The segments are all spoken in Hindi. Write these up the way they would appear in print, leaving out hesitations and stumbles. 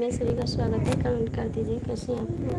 में सभी का स्वागत है। कमेंट कर दीजिए कैसे हैं आप।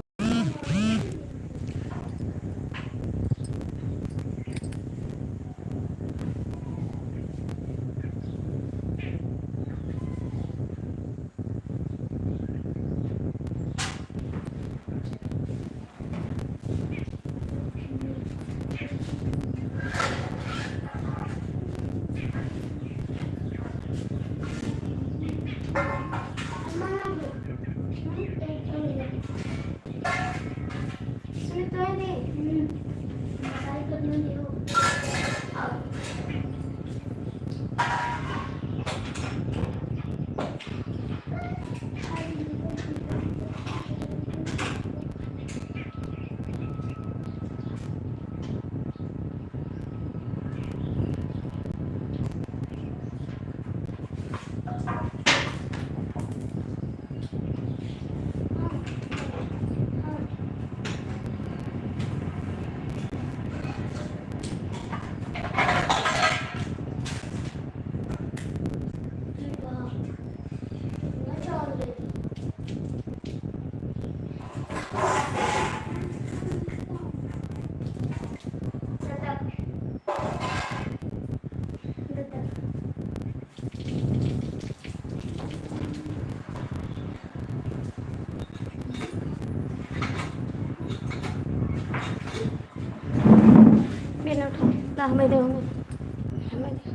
हमें दे हमें दे।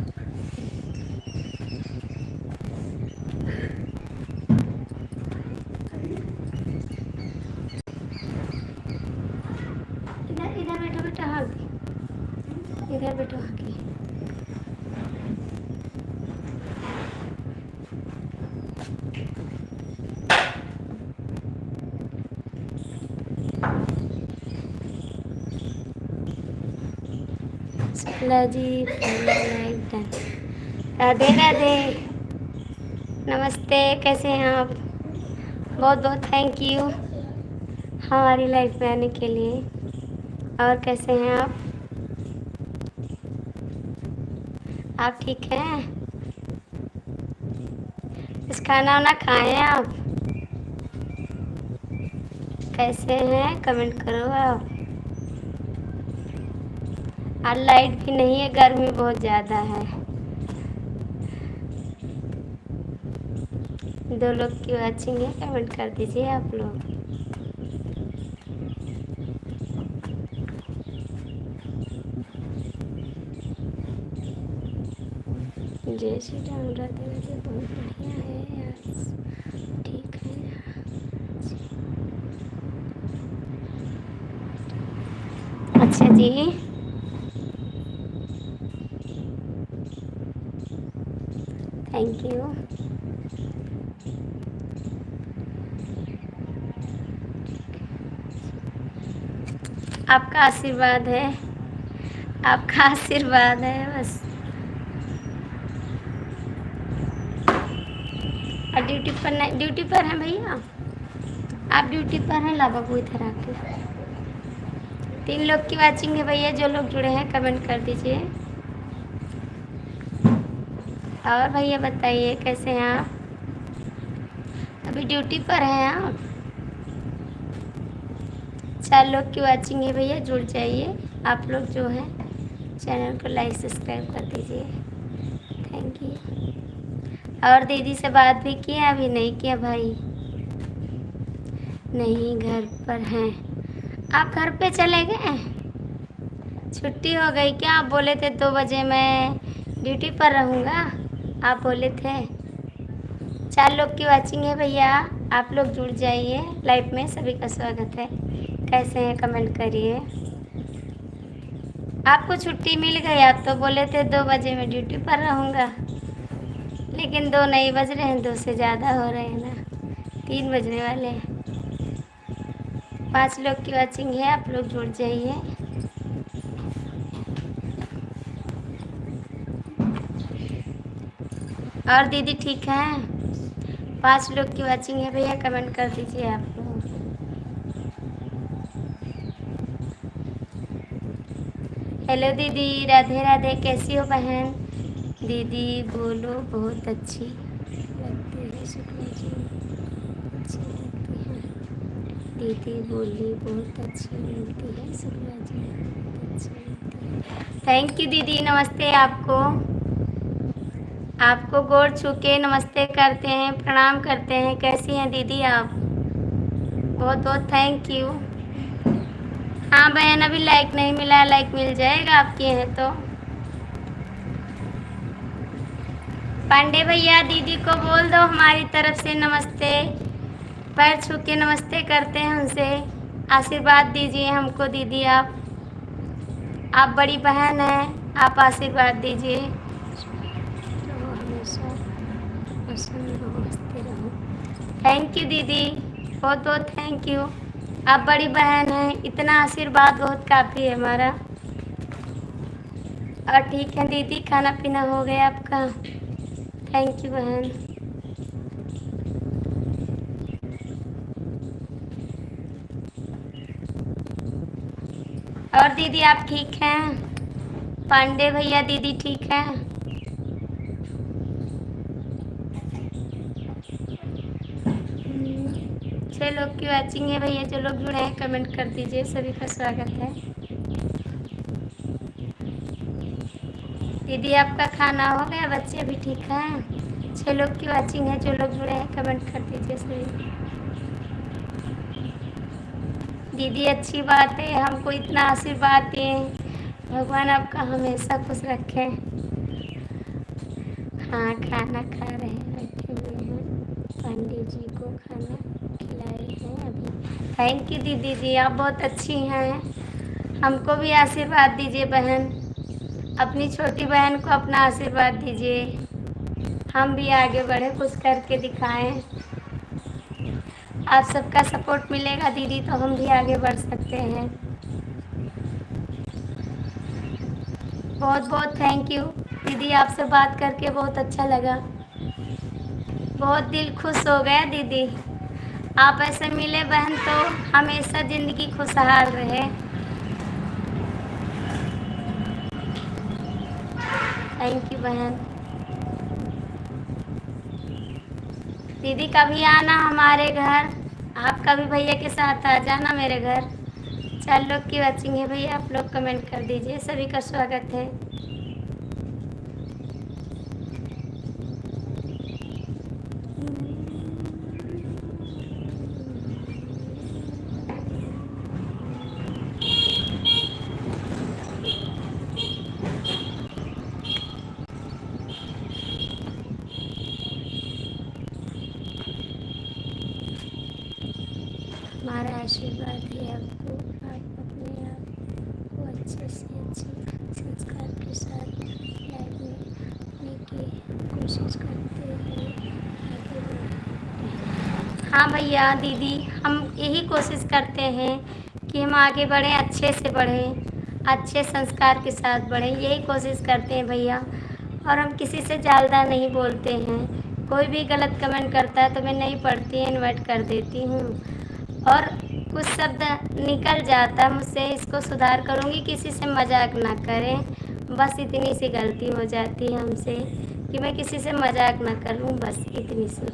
इधर इधर बैठो बेटा। हाँ इधर बैठो। हाँ शुक्ला जी लाइक डन। राधे राधे, नमस्ते, कैसे हैं आप। बहुत बहुत थैंक यू हमारी लाइफ में आने के लिए। और कैसे हैं आप ठीक हैं। कुछ खाना वाना खाए हैं आप। कैसे हैं कमेंट करो आप। आज लाइट भी नहीं है, गर्मी बहुत ज़्यादा है। दो लोग की वाचिंग है, कमेंट कर दीजिए आप लोग। जय श्री राम। राधे राधे, बहुत बढ़िया है यार, ठीक है। अच्छा जी, थैंक यू। आपका आशीर्वाद है, आपका आशीर्वाद है बस। ड्यूटी पर नहीं, ड्यूटी पर हैं भैया आप। ड्यूटी पर हैं। ला बाबू इधर आके। 3 लोग की वाचिंग है भैया। जो लोग जुड़े हैं कमेंट कर दीजिए। और भैया बताइए कैसे हैं आप। अभी ड्यूटी पर हैं आप। 4 लोग की वाचिंग है भैया, जुड़ जाइए आप लोग जो हैं। चैनल को लाइक सब्सक्राइब कर दीजिए। Thank you. और दीदी से बात भी किया, अभी नहीं किया भाई। नहीं घर पर हैं आप। घर पे चले गए, छुट्टी हो गई क्या। आप बोले थे 2 बजे मैं ड्यूटी पर रहूँगा, आप बोले थे। 4 लोग की वाचिंग है भैया, आप लोग जुड़ जाइए लाइव में। सभी का स्वागत है। कैसे हैं कमेंट करिए। आपको छुट्टी मिल गई, आप तो बोले थे 2 बजे मैं ड्यूटी पर रहूँगा, लेकिन 2 नहीं बज रहे हैं, 2 से ज़्यादा हो रहे हैं ना, 3 बजने वाले हैं। 5 लोग की वाचिंग है, आप लोग जुड़ जाइए। और दीदी ठीक है? 5 लोग की वॉचिंग है भैया, कमेंट कर दीजिए आप लोग। हेलो दीदी, राधे राधे, कैसी हो बहन? दीदी बोलो बहुत अच्छी लगती है शुक्ला जी, अच्छी लगती है। दीदी बोली बहुत अच्छी लगती है शुक्ला जी, बहुत अच्छी लगती है। थैंक यू दीदी, नमस्ते आपको। आपको गोड़ छू के नमस्ते करते हैं, प्रणाम करते हैं। कैसी हैं दीदी आप? बहुत बहुत थैंक यू। हाँ बहन, अभी लाइक नहीं मिला, लाइक मिल जाएगा आपके हैं तो। पांडे भैया दीदी को बोल दो हमारी तरफ से नमस्ते, पैर छू के नमस्ते करते हैं उनसे। आशीर्वाद दीजिए हमको दीदी, आप बड़ी बहन हैं, आप आशीर्वाद दीजिए। रहो हमेशा, प्रसन्न रहो, हंसते रहो। थैंक यू दीदी, बहुत बहुत थैंक यू। आप बड़ी बहन हैं, इतना आशीर्वाद बहुत काफ़ी है हमारा। और ठीक है दीदी, खाना पीना हो गया आपका? थैंक यू बहन। और दीदी आप ठीक हैं? पांडे भैया दीदी ठीक हैं? छह लोग की वॉचिंग है भैया, जो लोग जुड़े हैं कमेंट कर दीजिए, सभी का स्वागत है। दीदी आपका खाना हो गया, बच्चे भी ठीक हैं? 6 लोग की वॉचिंग है, जो लोग जुड़े हैं कमेंट कर दीजिए सभी। दीदी अच्छी बात है, हमको इतना आशीर्वाद दें, भगवान आपका हमेशा खुश रखें। हाँ खाना खा रहे हैं, बैठे हुए हैं, पंडित जी को खाना खिलाए हैं अभी। थैंक यू दीदी जी, आप बहुत अच्छी हैं। हमको भी आशीर्वाद दीजिए बहन, अपनी छोटी बहन को अपना आशीर्वाद दीजिए, हम भी आगे बढ़े, कुछ करके दिखाएं। आप सबका सपोर्ट मिलेगा दीदी तो हम भी आगे बढ़ सकते हैं। बहुत बहुत थैंक यू दीदी, आपसे बात करके बहुत अच्छा लगा, बहुत दिल खुश हो गया दीदी। आप ऐसे मिले बहन तो हमेशा ज़िंदगी खुशहाल रहे। थैंक यू बहन। दीदी कभी आना हमारे घर, आप कभी भैया के साथ आ जाना मेरे घर। 4 लोग की वॉचिंग है भैया, आप लोग कमेंट कर दीजिए, सभी का स्वागत है। हमारा आशीर्वाद है आपको, आप अपने आप को अच्छे से अच्छे संस्कार के साथ लाइफ में अपने की कोशिश करते हुए आगे बढ़ें। हाँ भैया दीदी, हम यही कोशिश करते हैं कि हम आगे बढ़ें, अच्छे से बढ़ें, अच्छे संस्कार के साथ बढ़ें, यही कोशिश करते हैं भैया। और हम किसी से ज़्यादा नहीं बोलते हैं, कोई भी गलत कमेंट करता है तो मैं नहीं पढ़ती, इन्वाइट कर देती हूँ। और कुछ शब्द निकल जाता मुझसे, इसको सुधार करूँगी, किसी से मजाक ना करें, बस इतनी सी गलती हो जाती है हमसे कि मैं किसी से मजाक ना करूँ, बस इतनी सी।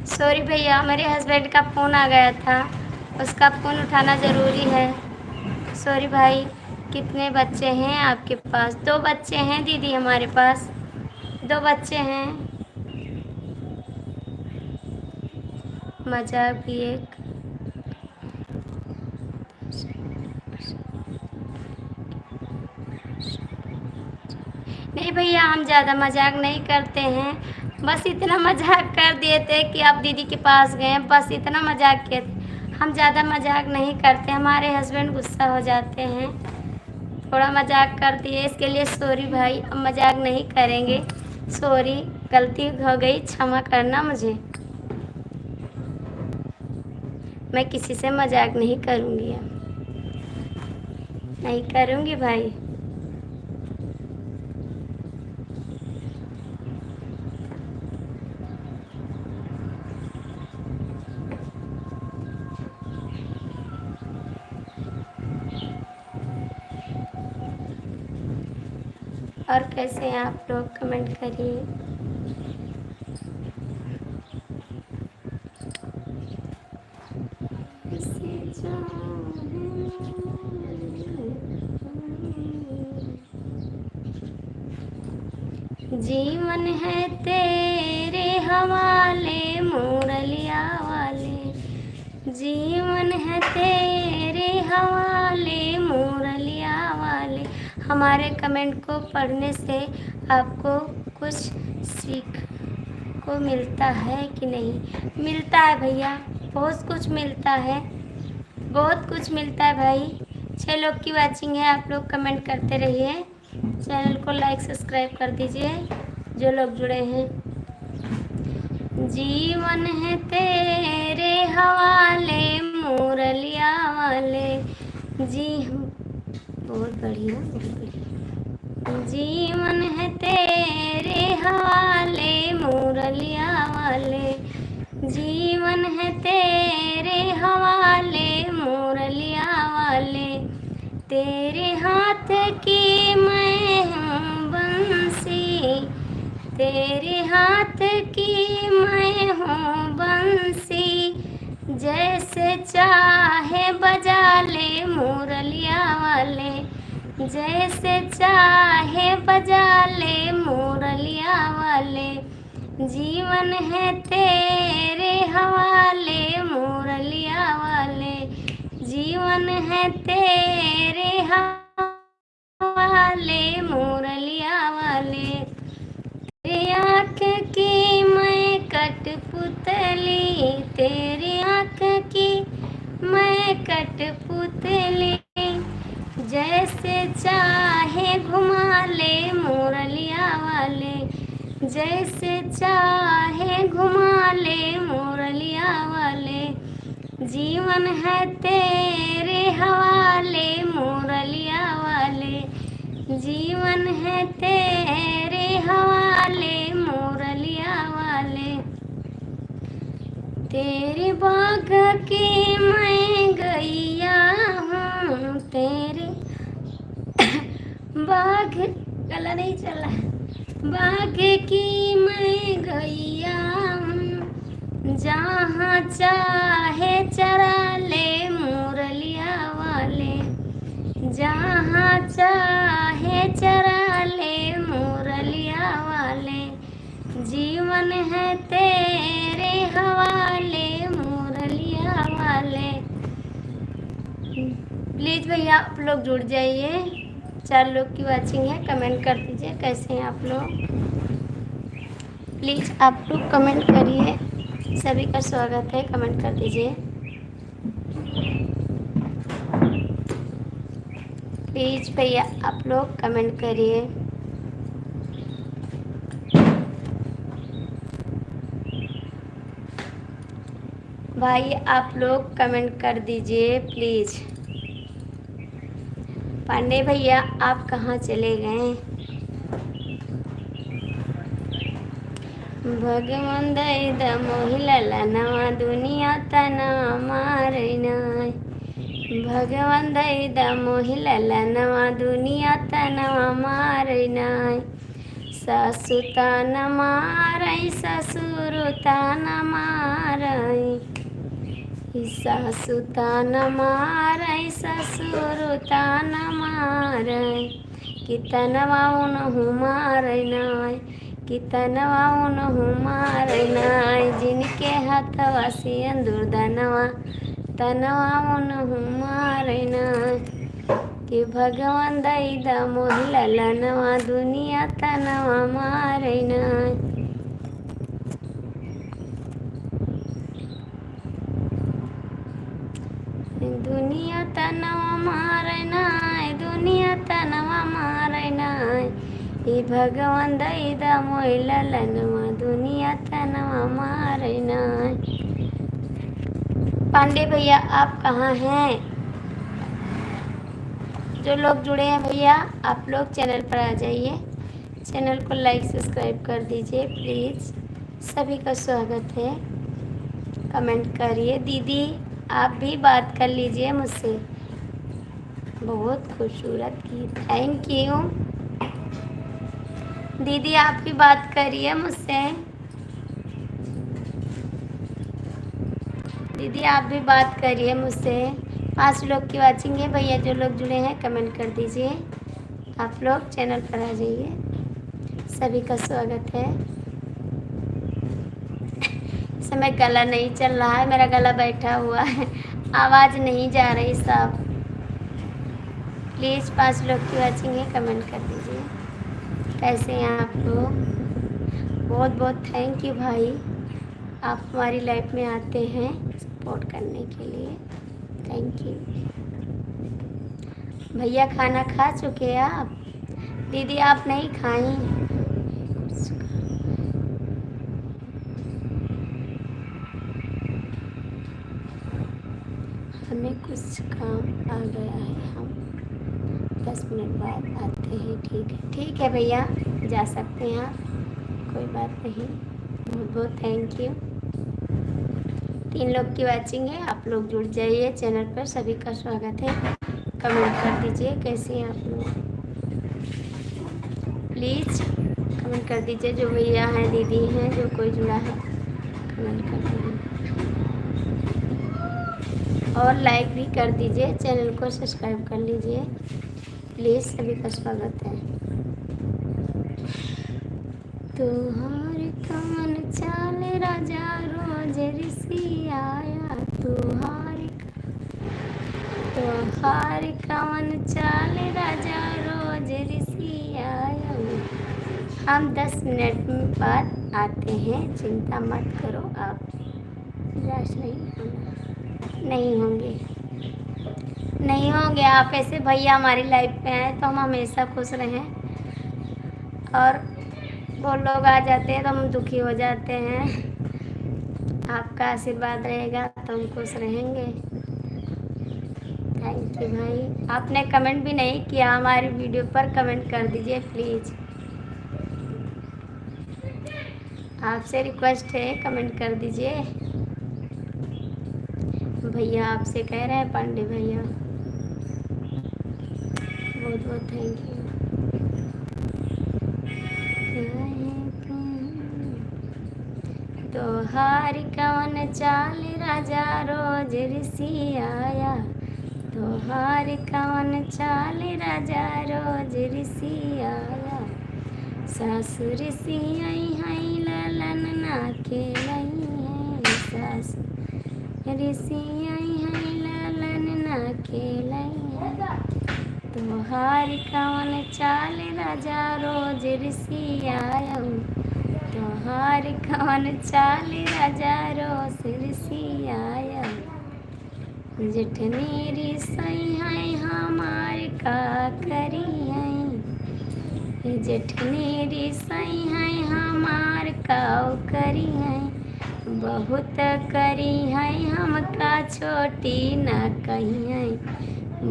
सॉरी भैया, मेरे हस्बैंड का फ़ोन आ गया था, उसका फ़ोन उठाना ज़रूरी है। सॉरी भाई। कितने बच्चे हैं आपके पास? 2 बच्चे हैं दीदी, हमारे पास 2 बच्चे हैं। मजाक भी एक। नहीं भैया, हम ज़्यादा मजाक नहीं करते हैं, बस इतना मजाक कर दिए थे कि आप दीदी के पास गए, बस इतना मजाक किए थे। हम ज़्यादा मजाक नहीं करते, हमारे हस्बैंड गुस्सा हो जाते हैं, थोड़ा मजाक कर दिए, इसके लिए सॉरी भाई, अब मजाक नहीं करेंगे। सॉरी, गलती हो गई, क्षमा करना मुझे, मैं किसी से मजाक नहीं करूँगी अब। नहीं करूँगी भाई। और कैसे हैं आप लोग, कमेंट करिए। जीवन है तेरे हवाले मुरलिया वाले, जीवन है तेरे हवाले मुरलिया वाले। हमारे कमेंट को पढ़ने से आपको कुछ सीख को मिलता है कि नहीं? मिलता है भैया, बहुत कुछ मिलता है, बहुत कुछ मिलता है भाई। 6 लोग की वाचिंग है, आप लोग कमेंट करते रहिए। चैनल को लाइक सब्सक्राइब कर दीजिए जो लोग जुड़े हैं। जीवन है तेरे हवाले मुरलिया वाले, जी बहुत बढ़िया, बहुत बढ़िया। जीवन है तेरे हवाले मुरलिया वाले, जीवन है तेरे हवाले मुरलिया वाले। तेरे हाथ की मैं हूँ बंसी, तेरे हाथ की मैं हूँ बंसी, जैसे चाहे बजा ले मुरलिया वाले, जैसे चाहे बजा ले मुरलिया वाले। जीवन है तेरे हवाले मुरलिया वाले, जीवन है तेरे हवाले मुरलिया वाले। तेरी आँख की मैं कठपुतली, तेरी आँख की मैं कठपुतली, जैसे चाहे घुमा ले मुरलिया वाले, जैसे चाहे घुमा ले मुरलिया वाले। जीवन है तेरे हवाले मुरलिया वाले, जीवन है तेरे हवाले मुरलिया वाले। तेरे बाग की मैं गैया हूँ, तेरे बाग गला नहीं चला, बाग की मैं गैया हूँ, जहाँ चाहे चरा ले मुरलिया वाले, जहाँ चाहे चरा ले मुरलिया वाले। जीवन है तेरे हवाले मुरलिया वाले। प्लीज़ भैया आप लोग जुड़ जाइए, 4 लोग की वाचिंग है, कमेंट कर दीजिए कैसे हैं आप लोग। प्लीज़ आप लोग कमेंट करिए, सभी का स्वागत है, कमेंट कर दीजिए प्लीज़ भैया आप लोग कमेंट करिए। भाई आप लोग कमेंट कर दीजिए प्लीज़। पांडे भैया आप कहाँ चले गए? भगवान दैद मोहिला नवा दुनिया तना मारना, भगवान दैद मोहिला नवा दुनिया तना मारना। सासुतान मारई ससुरुतान मारई, सासुतान मारई ससुरुतान मारई। कितनवा उनहु मारना, कितनवा उनहु मारना, जिनके हाथवा से अंदूर दनवा तनवा उनहु मारना। कि भगवान दैदा मोहिला लनवा दुनिया तनवा मारना। दुनिया तनवा मारना, दुनिया तनवा मारना। ये भगवान दैदा मोहिला लनवा दुनिया तनवा मारना। पांडे भैया आप कहाँ हैं? जो लोग जुड़े हैं भैया, आप लोग चैनल पर आ जाइए, चैनल को लाइक सब्सक्राइब कर दीजिए प्लीज़। सभी का स्वागत है। कमेंट करिए। दीदी आप भी बात कर लीजिए मुझसे। बहुत खूबसूरत गीत, थैंक यू। दीदी आप भी बात करिए मुझसे। दीदी आप भी बात करिए मुझसे। 5 लोग की वाचिंग है भैया, जो लोग जुड़े हैं कमेंट कर दीजिए। आप लोग चैनल पर आ जाइए, सभी का स्वागत है। इस समय गला नहीं चल रहा है, मेरा गला बैठा हुआ है, आवाज़ नहीं जा रही साहब। प्लीज़ 5 लोग की वाचिंग है, कमेंट कर दीजिए। कैसे हैं आप लोग? बहुत बहुत थैंक यू भाई, आप हमारी लाइफ में आते हैं सपोर्ट करने के लिए, थैंक यू। भैया खाना खा चुके हैं आप? दीदी आप नहीं खाई? हमें कुछ काम आ गया है, हम 10 मिनट बाद आते हैं। ठीक है भैया, जा सकते हैं आप, कोई बात नहीं। बहुत बहुत थैंक यू। 3 लोग की वाचिंग है, आप लोग जुड़ जाइए चैनल पर, सभी का स्वागत है। कमेंट कर दीजिए कैसे हैं आप लोग, प्लीज़ कमेंट कर दीजिए। जो भैया हैं, दीदी हैं, जो कोई जुड़ा है कमेंट कर दीजिए और लाइक भी कर दीजिए, चैनल को सब्सक्राइब कर लीजिए प्लीज़। सभी का स्वागत है। तुहार कमन चाल राजा रोज ऋषि आया, तुहार कमन चाल राजा रोज ऋषि आया। हम 10 मिनट बाद आते हैं, चिंता मत करो आप, निराश नहीं होंगे आप। ऐसे भैया हमारी लाइफ में आए तो हम हमेशा खुश रहें, और वो लोग आ जाते हैं तो हम दुखी हो जाते हैं। आपका आशीर्वाद रहेगा तो हम खुश रहेंगे। थैंक यू भाई। आपने कमेंट भी नहीं किया हमारी वीडियो पर, कमेंट कर दीजिए प्लीज़। आपसे रिक्वेस्ट है, कमेंट कर दीजिए। भैया आपसे कह रहे हैं, पांडे भैया, बहुत बहुत थैंक यू। तोहार कवन चाल राजा रोज ऋषि आया, तोहार कवन चाल राजा रोज ऋषि आया। सासु ऋषि आई हई ललन ना खेलई है, सासु ऋषि आई हई ललन ना खेलई है। तोहार कवन चाल राजा रोज ऋषि आया, तोहार कवन चाल राजा रोज ऋषि आया। जेठनी ऋषि है हमार का करी है, जेठनी ऋषि है हमार का करी है। बहुत करी है हमका छोटी न कही है,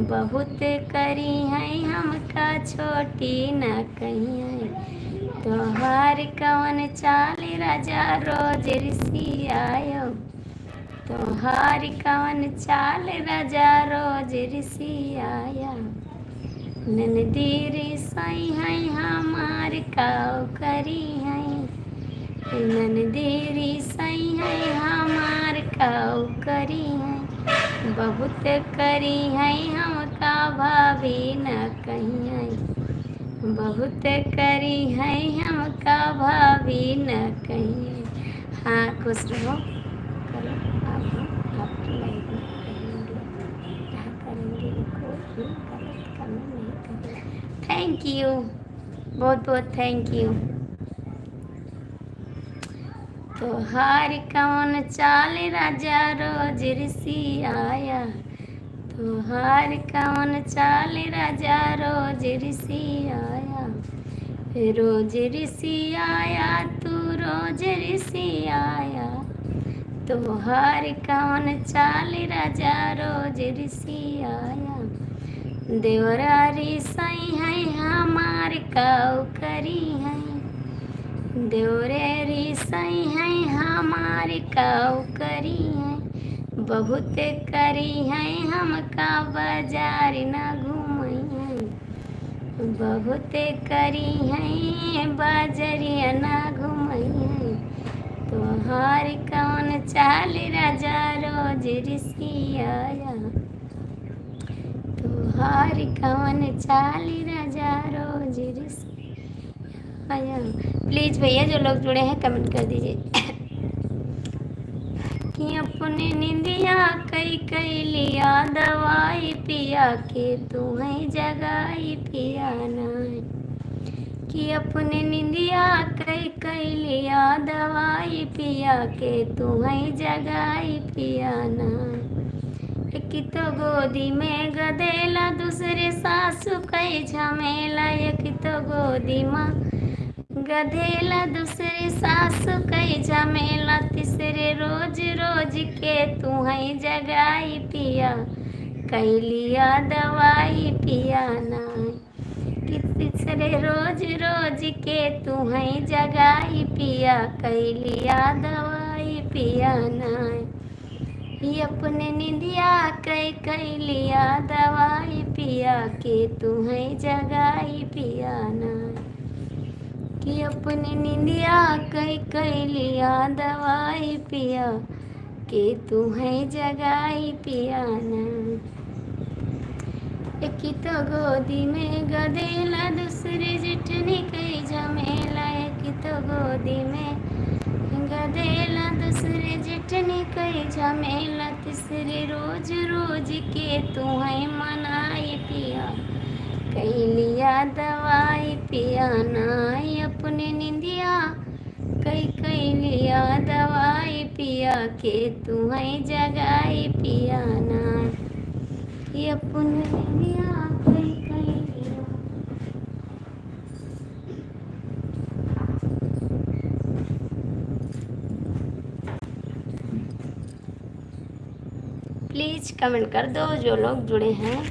बहुत करी है हमका छोटी न कही है। तोहार कवन चाल राजा रोज ऋषि आयो, तोहार कवन चाल राजा रोज ऋषि आया। ननदी ऋषि है हमार काऊ करी है, ननदी ऋषि है हमार काऊ करी है। बहुत करी है हमका भाभी न कही है, बहुत करी है हमका भाभी न कही है। हाँ खुश रहो, करो आपकी लाइफ में रहेंगे, क्या करेंगे, कोई गलत काम नहीं करेंगे। थैंक यू, बहुत बहुत थैंक यू। तोहार कवन चाल राजा रोज ऋषि आया, तोहार कवन चाल राजा रोज ऋषि आया। रोज ऋषि आया, तू रोज ऋषि आया, तोहार कवन चाल राजा रोज ऋषि आया। देवरारी सही है हमार काऊ करी है, देवरेरी सही है हमार काऊ करी है, बहुत करी है हमका बाजार ना घूमई है, बहुत करी है बाजरिया ना घूमई है, तोहार कौन चाल राजा रोज रिसिया, तोहार कौन चाल राजा रोज रिसिया। प्लीज़ भैया जो लोग जुड़े हैं कमेंट कर दीजिए कि अपने निंदिया कई कई लिया दवाई पिया के तुम्हें जगाई पिया ना, कि अपने निंदिया कई कई लिया दवाई पिया के तुम्हें जगाई पिया ना, एक तो गोदी में गदेला दूसरे सासु कई झमेला, एक तो गोदी में गधेला दूसरे सासु कई झमेला, तीसरे रोज रोज के तुम्हें जगाई पिया कई लिया दवाई पिया ना, कि तीसरे रोज रोज के तुम्हें जगाई पिया कई लिया दवाई पिया ना, ये अपने निंदिया कई कई लिया दवाई पिया के तुम्हें जगाई पिया ना, कि अपने निंदिया कई कई लिया दवाई पिया के तुम्हें जगाई पिया ना, एक तो गोदी में गदेला दूसरे जिठनी कई झमेला, एक तो गोदी में गदेला दूसरे जिठनी कई झमेला, तीसरे रोज रोज के तुम्हें मनाई पिया कई लिया दवाई पिया ना, अपने निंदिया कई कई लिया दवाई पिया के तुम्हें जगाई पिया ना, ये अपने निंदिया कई कई लिया। प्लीज कमेंट कर दो जो लोग जुड़े हैं।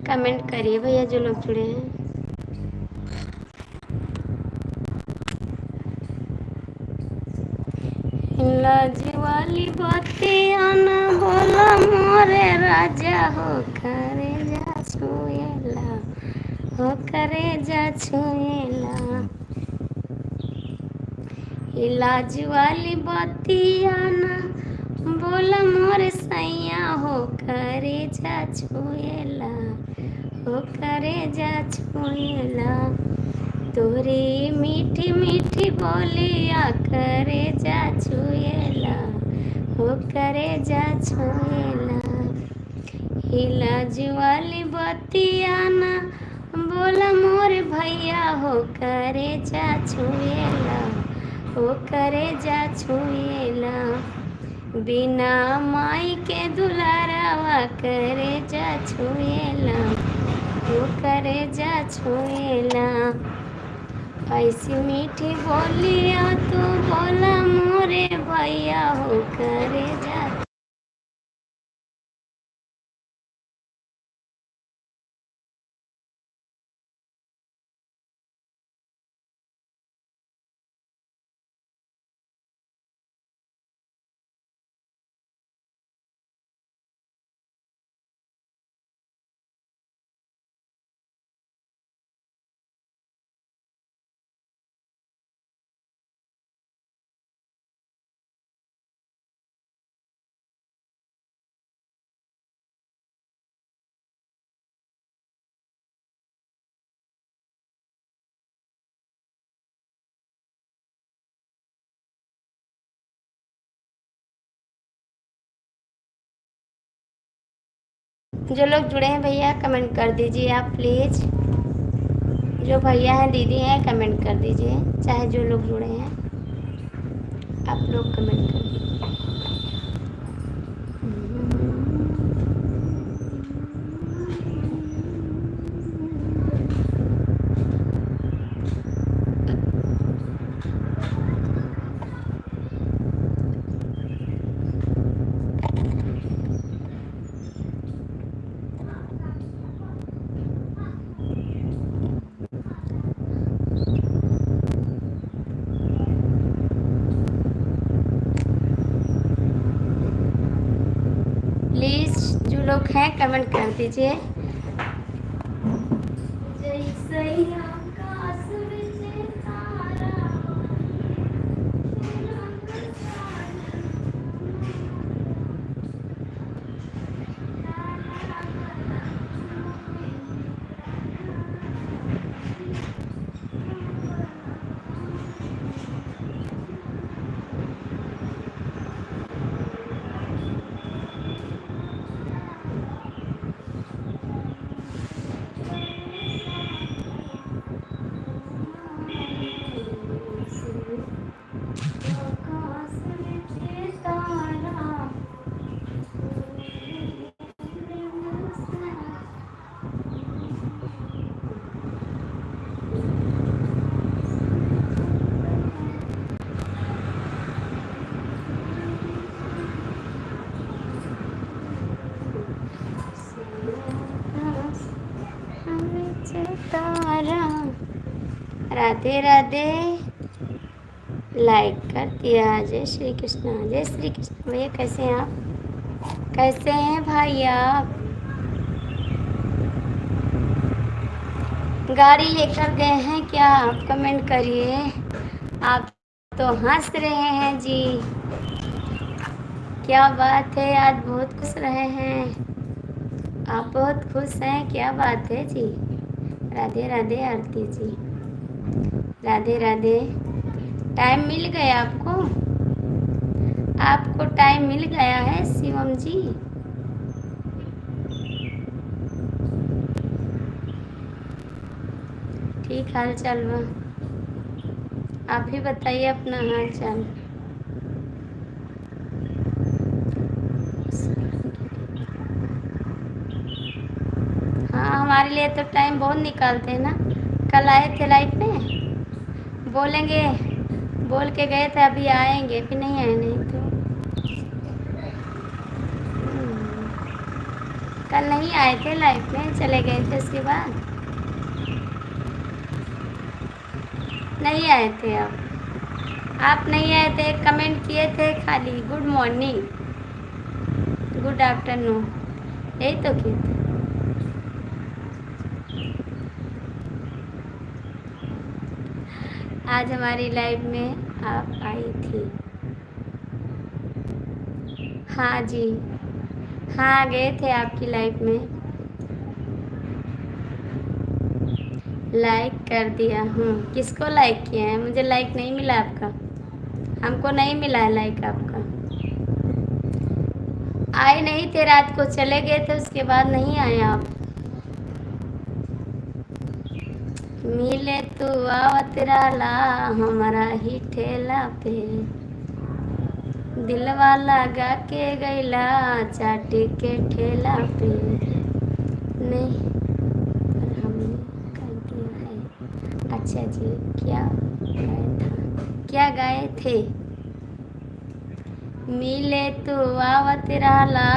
कमेंट करिए भैया जो लोग जुड़े हैं। लाज वाली बातें आना बोला मोरे राजा हो करे जा छुएला, हो करे जा छुएला, लाज वाली बातें आना बोला मोरे सैया हो करे जा छुएला, हो करे जा छुएला, तोरी मीठी मीठी बोलिया करे जा छुएला, हो करे जा छुएला, लाज वाली बतिया ना बोला मोर भैया हो करे जा छुएला, हो करे जा छुएला, बिना माई के दुलारावा करे जा छुएला, हो करे जा छुएला, ऐसी मीठी बोलिया तू बोला मोरे भैया हो करे जा। जो लोग जुड़े हैं भैया कमेंट कर दीजिए आप प्लीज़। जो भैया हैं दीदी हैं कमेंट कर दीजिए, चाहे जो लोग जुड़े हैं आप लोग कमेंट कर दीजिए। प्लीज़ जो लोग हैं कमेंट कर दीजिए। राधे राधे। लाइक कर दिया। जय श्री कृष्णा, जय श्री कृष्ण। भैया कैसे हैं आप? कैसे हैं भाई आप? गाड़ी लेकर गए हैं क्या? आप कमेंट करिए। आप तो हंस रहे हैं जी, क्या बात है, आज बहुत खुश रहे हैं आप, बहुत खुश हैं, क्या बात है जी। राधे राधे आरती जी, राधे राधे। टाइम मिल गया आपको? आपको टाइम मिल गया है शिवम जी? ठीक हाल चाल बा? आप ही बताइए अपना हाल चाल। हाँ, हमारे लिए तो टाइम बहुत निकालते हैं ना। कल आए थे लाइफ में, बोलेंगे, बोल के गए थे अभी आएंगे, फिर नहीं आए। नहीं तो कल नहीं आए थे लाइफ में, चले गए थे उसके बाद नहीं आए थे। आप नहीं आए थे, कमेंट किए थे खाली गुड मॉर्निंग, गुड आफ्टरनून, यही तो किए थे। आज हमारी लाइफ में आप आई थी। हाँ जी, हाँ गए थे आपकी लाइफ में। लाइक कर दिया हूँ। किसको लाइक किया है? मुझे लाइक नहीं मिला आपका, हमको नहीं मिला है लाइक आपका। आए नहीं थे, रात को चले गए थे, उसके बाद नहीं आए आप। मिले तू आवत राला हमारा ही ठेला पे, दिलवा लगा के गैला चाट के ठेला पे। नहीं पर हमने कर दिया है। अच्छा जी, क्या गाया था? क्या गाए थे? मिले तू आवत राला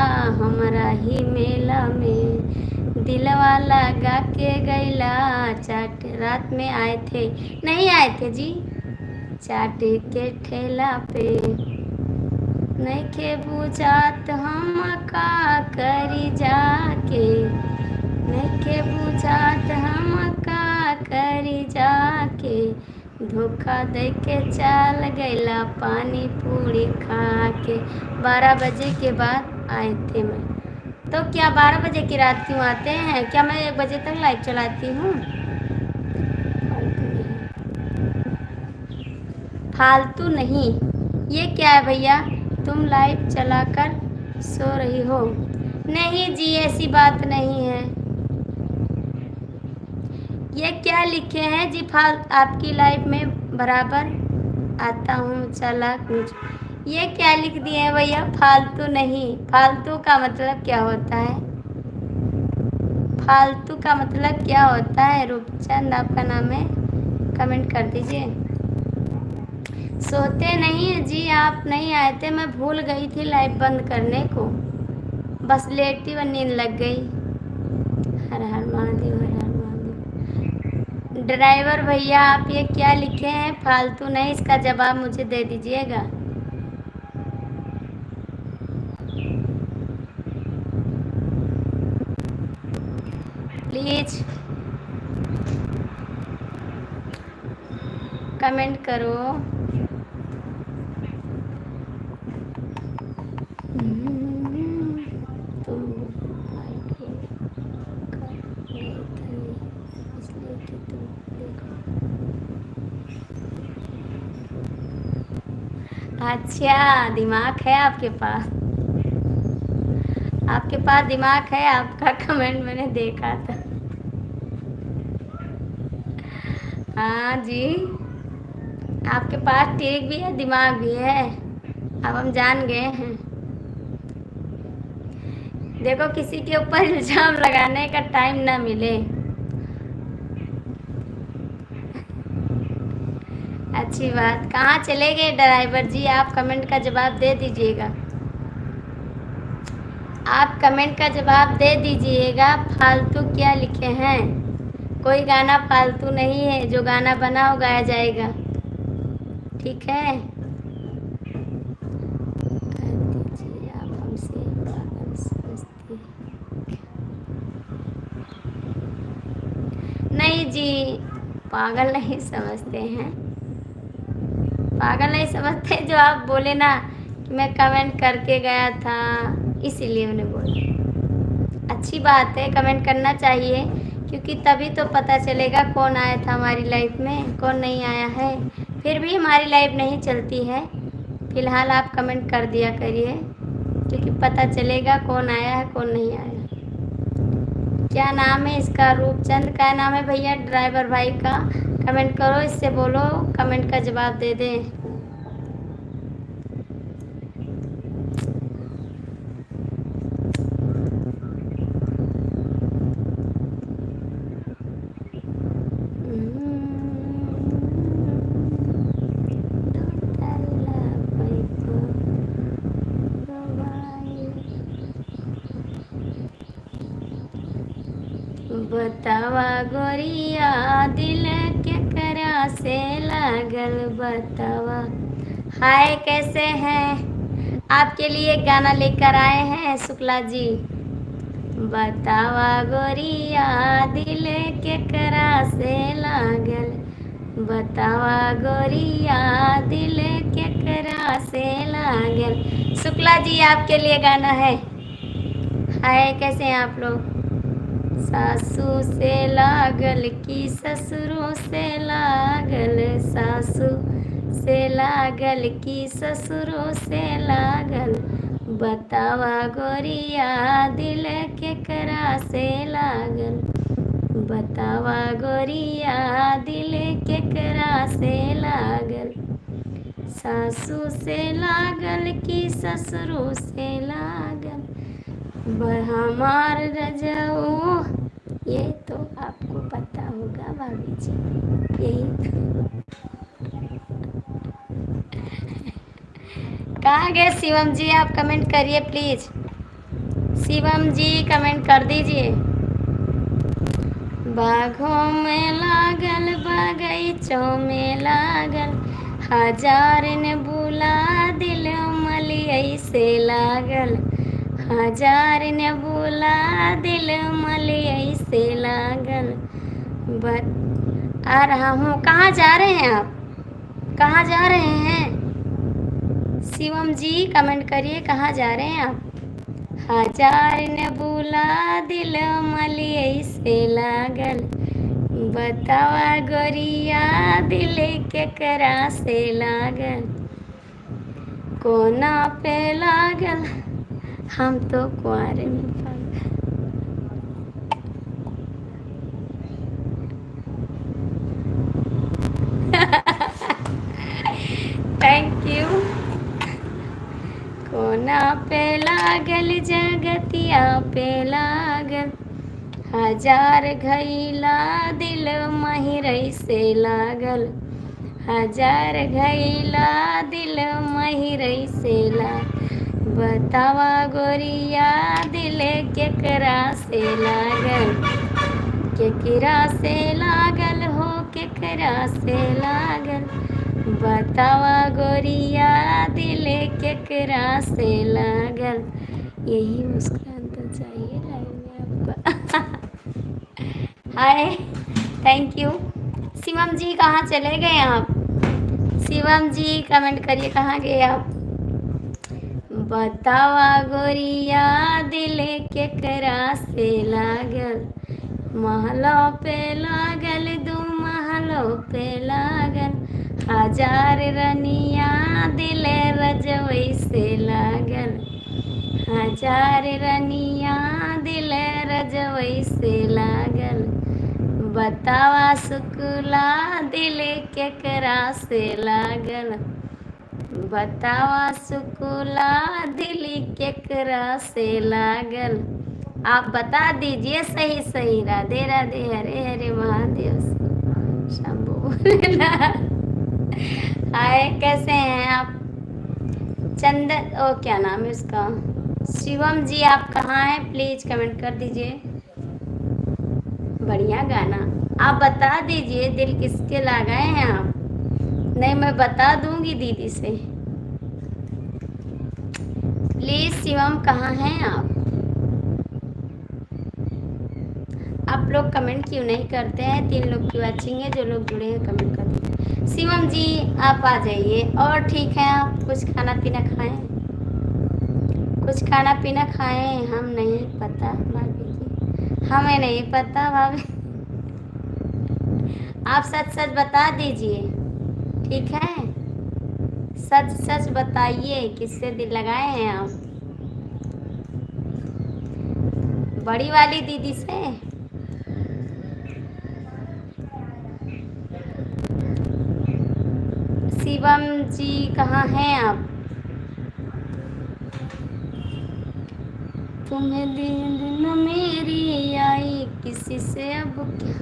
हमारा ही मेला में, दिलवा लगा के गैला चाट। रात में आए थे? नहीं आए थे जी। चाट के ठेला पे नइखे बुझात हम का करी जाके, नइखे बुझात हम का करी जाके, धोखा दे के चल गैला पानी पूरी खा के। 12 बजे के बाद आए थे मैं। तो क्या 12 बजे की रात क्यों आते हैं? क्या मैं 1 बजे तक लाइव चलाती हूँ? फालतू नहीं। ये क्या है भैया, तुम लाइव चलाकर सो रही हो? नहीं जी, ऐसी बात नहीं है। ये क्या लिखे हैं जी? आपकी लाइफ में बराबर आता हूँ चला कुछ, ये क्या लिख दिए हैं भैया? फालतू नहीं। फालतू का मतलब क्या होता है? फालतू का मतलब क्या होता है? रूपचंद आपका नाम है, कमेंट कर दीजिए। सोते नहीं है जी, आप नहीं आए थे, मैं भूल गई थी लाइव बंद करने को, बस लेटी व नींद लग गई। हर हर महादेव, हर हर महादेव। ड्राइवर भैया आप ये क्या लिखे हैं? फालतू नहीं, इसका जवाब मुझे दे दीजिएगा। प्लीज कमेंट करो। तुम फाइट कर गई थी इसलिए कि तुम देखो। अच्छा, दिमाग है आपके पास, आपके पास दिमाग है। आपका कमेंट मैंने देखा था। हाँ जी, आपके पास ट्रिक भी है, दिमाग भी है। अब हम जान गए हैं। देखो, किसी के ऊपर इल्जाम लगाने का टाइम ना मिले। अच्छी बात। कहाँ चले गए ड्राइवर जी? आप कमेंट का जवाब दे दीजिएगा। आप कमेंट का जवाब दे दीजिएगा। फालतू क्या लिखे हैं? कोई गाना फालतू नहीं है, जो गाना बना हो गाया जाएगा। ठीक है, दीजिए। आप हमसे पागल समझते? नहीं जी, पागल नहीं समझते हैं। पागल नहीं समझते। जो आप बोले ना कि मैं कमेंट करके गया था, इसीलिए मैंने बोला। अच्छी बात है, कमेंट करना चाहिए, क्योंकि तभी तो पता चलेगा कौन आया था हमारी लाइफ में, कौन नहीं आया है। फिर भी हमारी लाइफ नहीं चलती है। फिलहाल आप कमेंट कर दिया करिए, क्योंकि पता चलेगा कौन आया है कौन नहीं आया। क्या नाम है इसका? रूपचंद। क्या नाम है भैया ड्राइवर भाई का? कमेंट करो, इससे बोलो कमेंट का जवाब दे दे। बतावा गोरिया दिल केकरा से लागल बतावा। हाय, कैसे हैं? आपके लिए एक गाना लेकर आए हैं शुक्ला जी। बतावा गोरिया दिल केकरा से लागल, बतावा गोरिया दिल केकरा से लागल। शुक्ला जी, आपके लिए गाना है। हाय, कैसे हैं आप लोग? सासू से लागल की ससुरों से लागल, सासू से लागल की ससुरों से लागल, बतावा गोरिया दिल केकरा से लागल, बतावा गोरिया दिल केकरा से लागल। सासू से लागल की ससुरों से लागल, हमार रजाऊ। ये तो आपको पता होगा भाभी जी, यही तो। कहाँ गए शिवम जी? आप कमेंट करिए प्लीज। शिवम जी कमेंट कर दीजिए। बाघों में लागल बगीचों में लागल, हजार ने बुला दिल मलिया से लागल, हजार ने बुला दिल मलिया से लागल। आ रहा हूँ। कहाँ जा रहे हैं आप? कहाँ जा रहे हैं? शिवम जी कमेंट करिए, कहाँ जा रहे हैं आप? हजार ने बुला दिल मलिया से लागल, बतावा गोरिया दिल केकरा से लागल, कोना पे लागल, हम तो कुआरे में पागल। Thank you. कोना पे लागल जगतिया पे लागल, हजार घैला दिल महिरई से लागल, हजार घैला दिल महिरई से लागल, बतावा गोरिया दिल केकरा से लागल, केकरा से लागल हो केकरा से लागल, बतावा गोरिया दिल केकरा से लागल। यही मुस्कुराना तो चाहिए लाइफ में आपको। हाय, थैंक यू। शिवम जी कहाँ चले गए आप? शिवम जी कमेंट करिए कहाँ गए आप? बतावा गोरिया दिल केकरा से लागल, महलों पे लागल दू महलों पे लागल, हजार रनिया दिल रजवई से लागल, हजार रनिया दिल रजवई से लागल, बतावा शुक्ला दिल केकरा से लागल, बतावा शुक्ला दिल केकरा से लागल। आप बता दीजिए सही सही। राधे राधे, हरे हरे महादेव, शंभू भोलेनाथ। हाय, कैसे हैं आप? चंदन, ओ क्या नाम है उसका? शिवम जी आप कहाँ हैं? प्लीज कमेंट कर दीजिए। बढ़िया गाना। आप बता दीजिए दिल किसके लगाए हैं आप? नहीं, मैं बता दूंगी दीदी से। प्लीज शिवम कहाँ हैं आप? आप लोग कमेंट क्यों नहीं करते हैं? 3 लोग की वाचिंग है, जो लोग जुड़े हैं कमेंट कर दीजिए। शिवम जी आप आ जाइए। और ठीक है, आप कुछ खाना पीना खाएं? कुछ खाना पीना खाएं? हम नहीं पता भाभी जी, हमें नहीं पता भाभी। आप सच सच बता दीजिए, ठीक है? सच सच बताइए किससे दिल लगाए हैं आप? बड़ी वाली दीदी से? शिवम जी कहाँ हैं आप? तुम्हें नींद न मेरी आई किसी से अब क्या?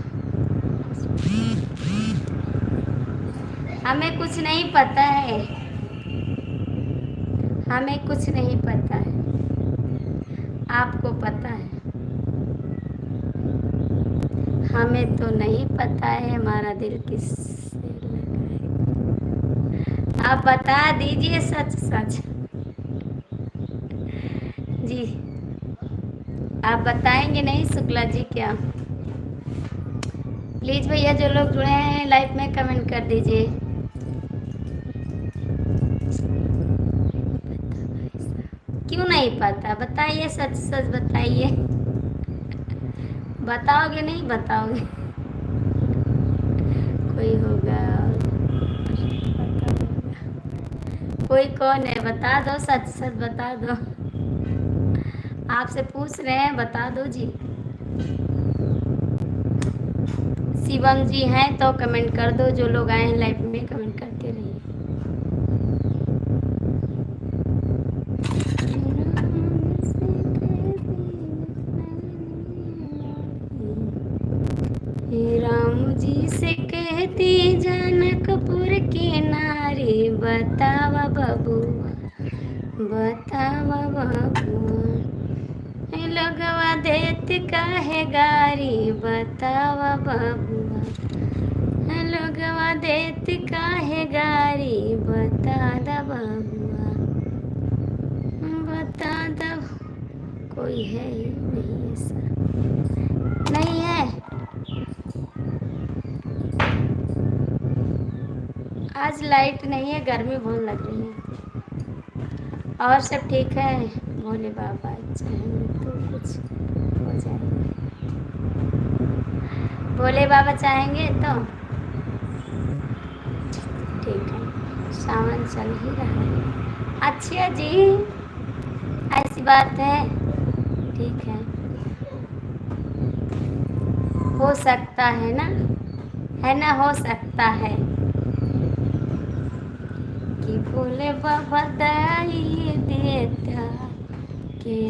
हमें कुछ नहीं पता है, हमें कुछ नहीं पता है, आपको पता है? हमें तो नहीं पता है हमारा दिल किससे लगा है। आप बता दीजिए सच सच जी। आप बताएंगे नहीं शुक्ला जी क्या? प्लीज भैया जो लोग जुड़े हैं लाइव में कमेंट कर दीजिए। क्यों नहीं पता? बताइए, सच सच बताइए। बताओगे नहीं बताओगे? कोई होगा, कोई कौन है? बता दो, सच सच बता दो। आपसे पूछ रहे हैं, बता दो जी। शिवम जी हैं तो कमेंट कर दो, जो लोग आए हैं लाइव में कमेंट करते रहिए। राम जी से कहती जनकपुर के नारी, बतावा बबुआ, बतावा बबुआ, लगवा देत काहे गारी, बतावा बबुआ, लगवा देत काहे गारी, बता दा बबुआ, बता दा। कोई है ही नहीं ऐसा? नहीं है? आज लाइट नहीं है, गर्मी बहुत लग रही है। और सब ठीक है? भोले बाबा चाहेंगे तो कुछ हो जाएगा। भोले बाबा चाहेंगे तो ठीक है। सावन चल ही रहा है। अच्छा जी, ऐसी बात है, ठीक है। हो सकता है ना, हो सकता है कि भोले बाबा दाई देता के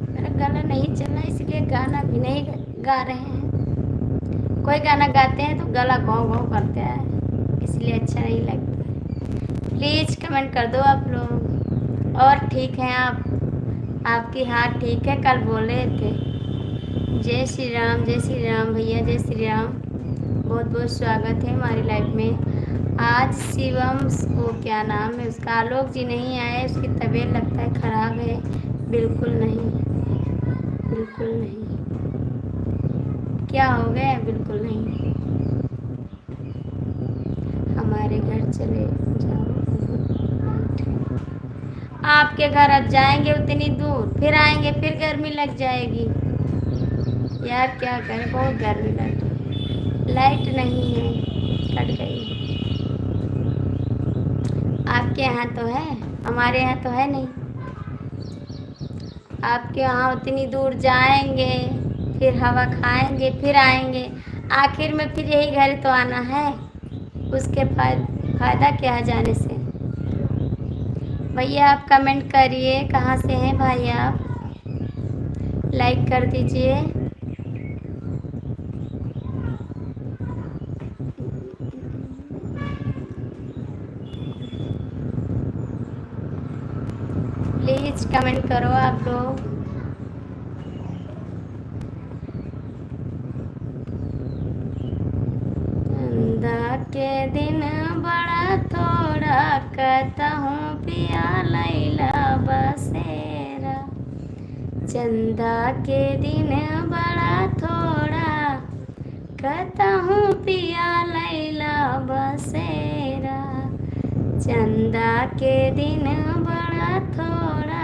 मेरा गाना नहीं चल रहा, इसलिए गाना भी नहीं गा रहे हैं। कोई गाना गाते हैं तो गला घों घों करते हैं, इसलिए अच्छा नहीं लगता है। प्लीज़ कमेंट कर दो आप लोग। और ठीक है आप? आपकी हाथ ठीक है? कल बोले थे जय श्री राम भैया, जय श्री राम। बहुत बहुत स्वागत है हमारी लाइफ में। आज शिवम को क्या नाम है उसका, आलोक जी नहीं आए, उसकी तबीयत लगता है ख़राब है। बिल्कुल नहीं, बिल्कुल नहीं। क्या हो गया? बिल्कुल नहीं। हमारे घर चले जाओ। आपके घर अब जाएंगे उतनी दूर, फिर आएंगे, फिर गर्मी लग जाएगी। यार क्या करें, बहुत गर्मी लग रही। लाइट नहीं है, कट गई। आपके यहाँ तो है, हमारे यहाँ तो है नहीं। आपके यहाँ उतनी दूर जाएंगे, फिर हवा खाएंगे, फिर आएंगे, आखिर में फिर यही घर तो आना है। उसके फायदा क्या है जाने से। भैया आप कमेंट करिए, कहाँ से हैं भाई आप, लाइक कर दीजिए। प्लीज कमेंट करो आप लोग। चंदा के दिन बड़ा थोड़ा, कहता हूँ पिया लैला बसेरा। चंदा के दिन बड़ा थोड़ा, कहता हूँ पिया लैला बसेरा। चंदा के दिन बड़ा थोड़ा,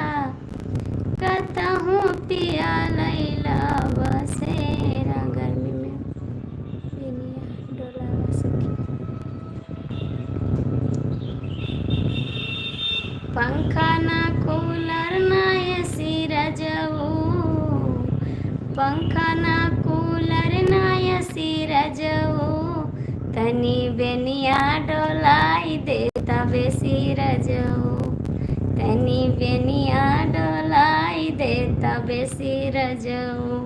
कहता हूँ पिया लैला बसेरा। गर्मी में बेनिया डोला सखी। पंखा ना कूलर ना एसी रजऊ, पंखा ना कूलर ना एसी रजऊ। तनी बेनिया डोलाई देता बेसी रजऊ, तनी बेनिया डोलाई देता बेसी रजऊ।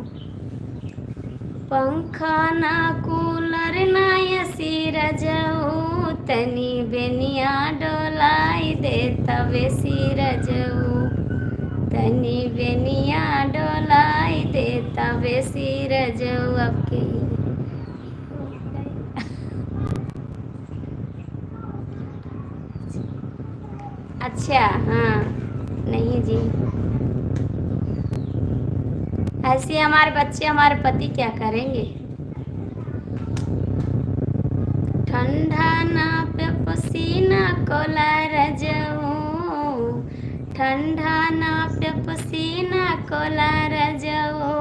पंखा ना कूलर ना एसी रजऊ, तनी बेनिया डोलाई देता बेसी रजऊ, तनी बेनिया डोलाई देता बेसी रजऊ। आपके अच्छा, हाँ नहीं जी, ऐसे हमारे बच्चे हमारे पति क्या करेंगे। ठंडा ना पे पसीना कोला रजऊ, ठंडा ना पे पसीना कोला रजऊ।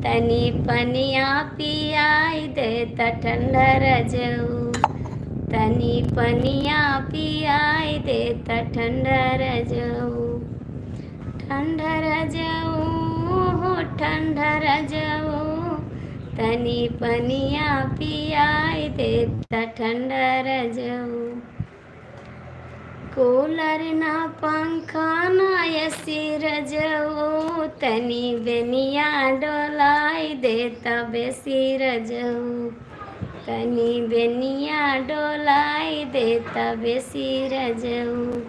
तनी पनिया पियाई देता ठंडा रजऊ, तनी पनिया पियाई देता ठंडा रजऊ। ठंडा रजऊ हो ठंडा रजऊ, तनी पनिया पियाई देता ठंडा रजऊ। कूलर ना पंखा ना एसी रजऊ, तनी बेनिया डोलाई देता बेसी रजऊ, तनी बेनिया डोलाई देता बेसी रजऊ।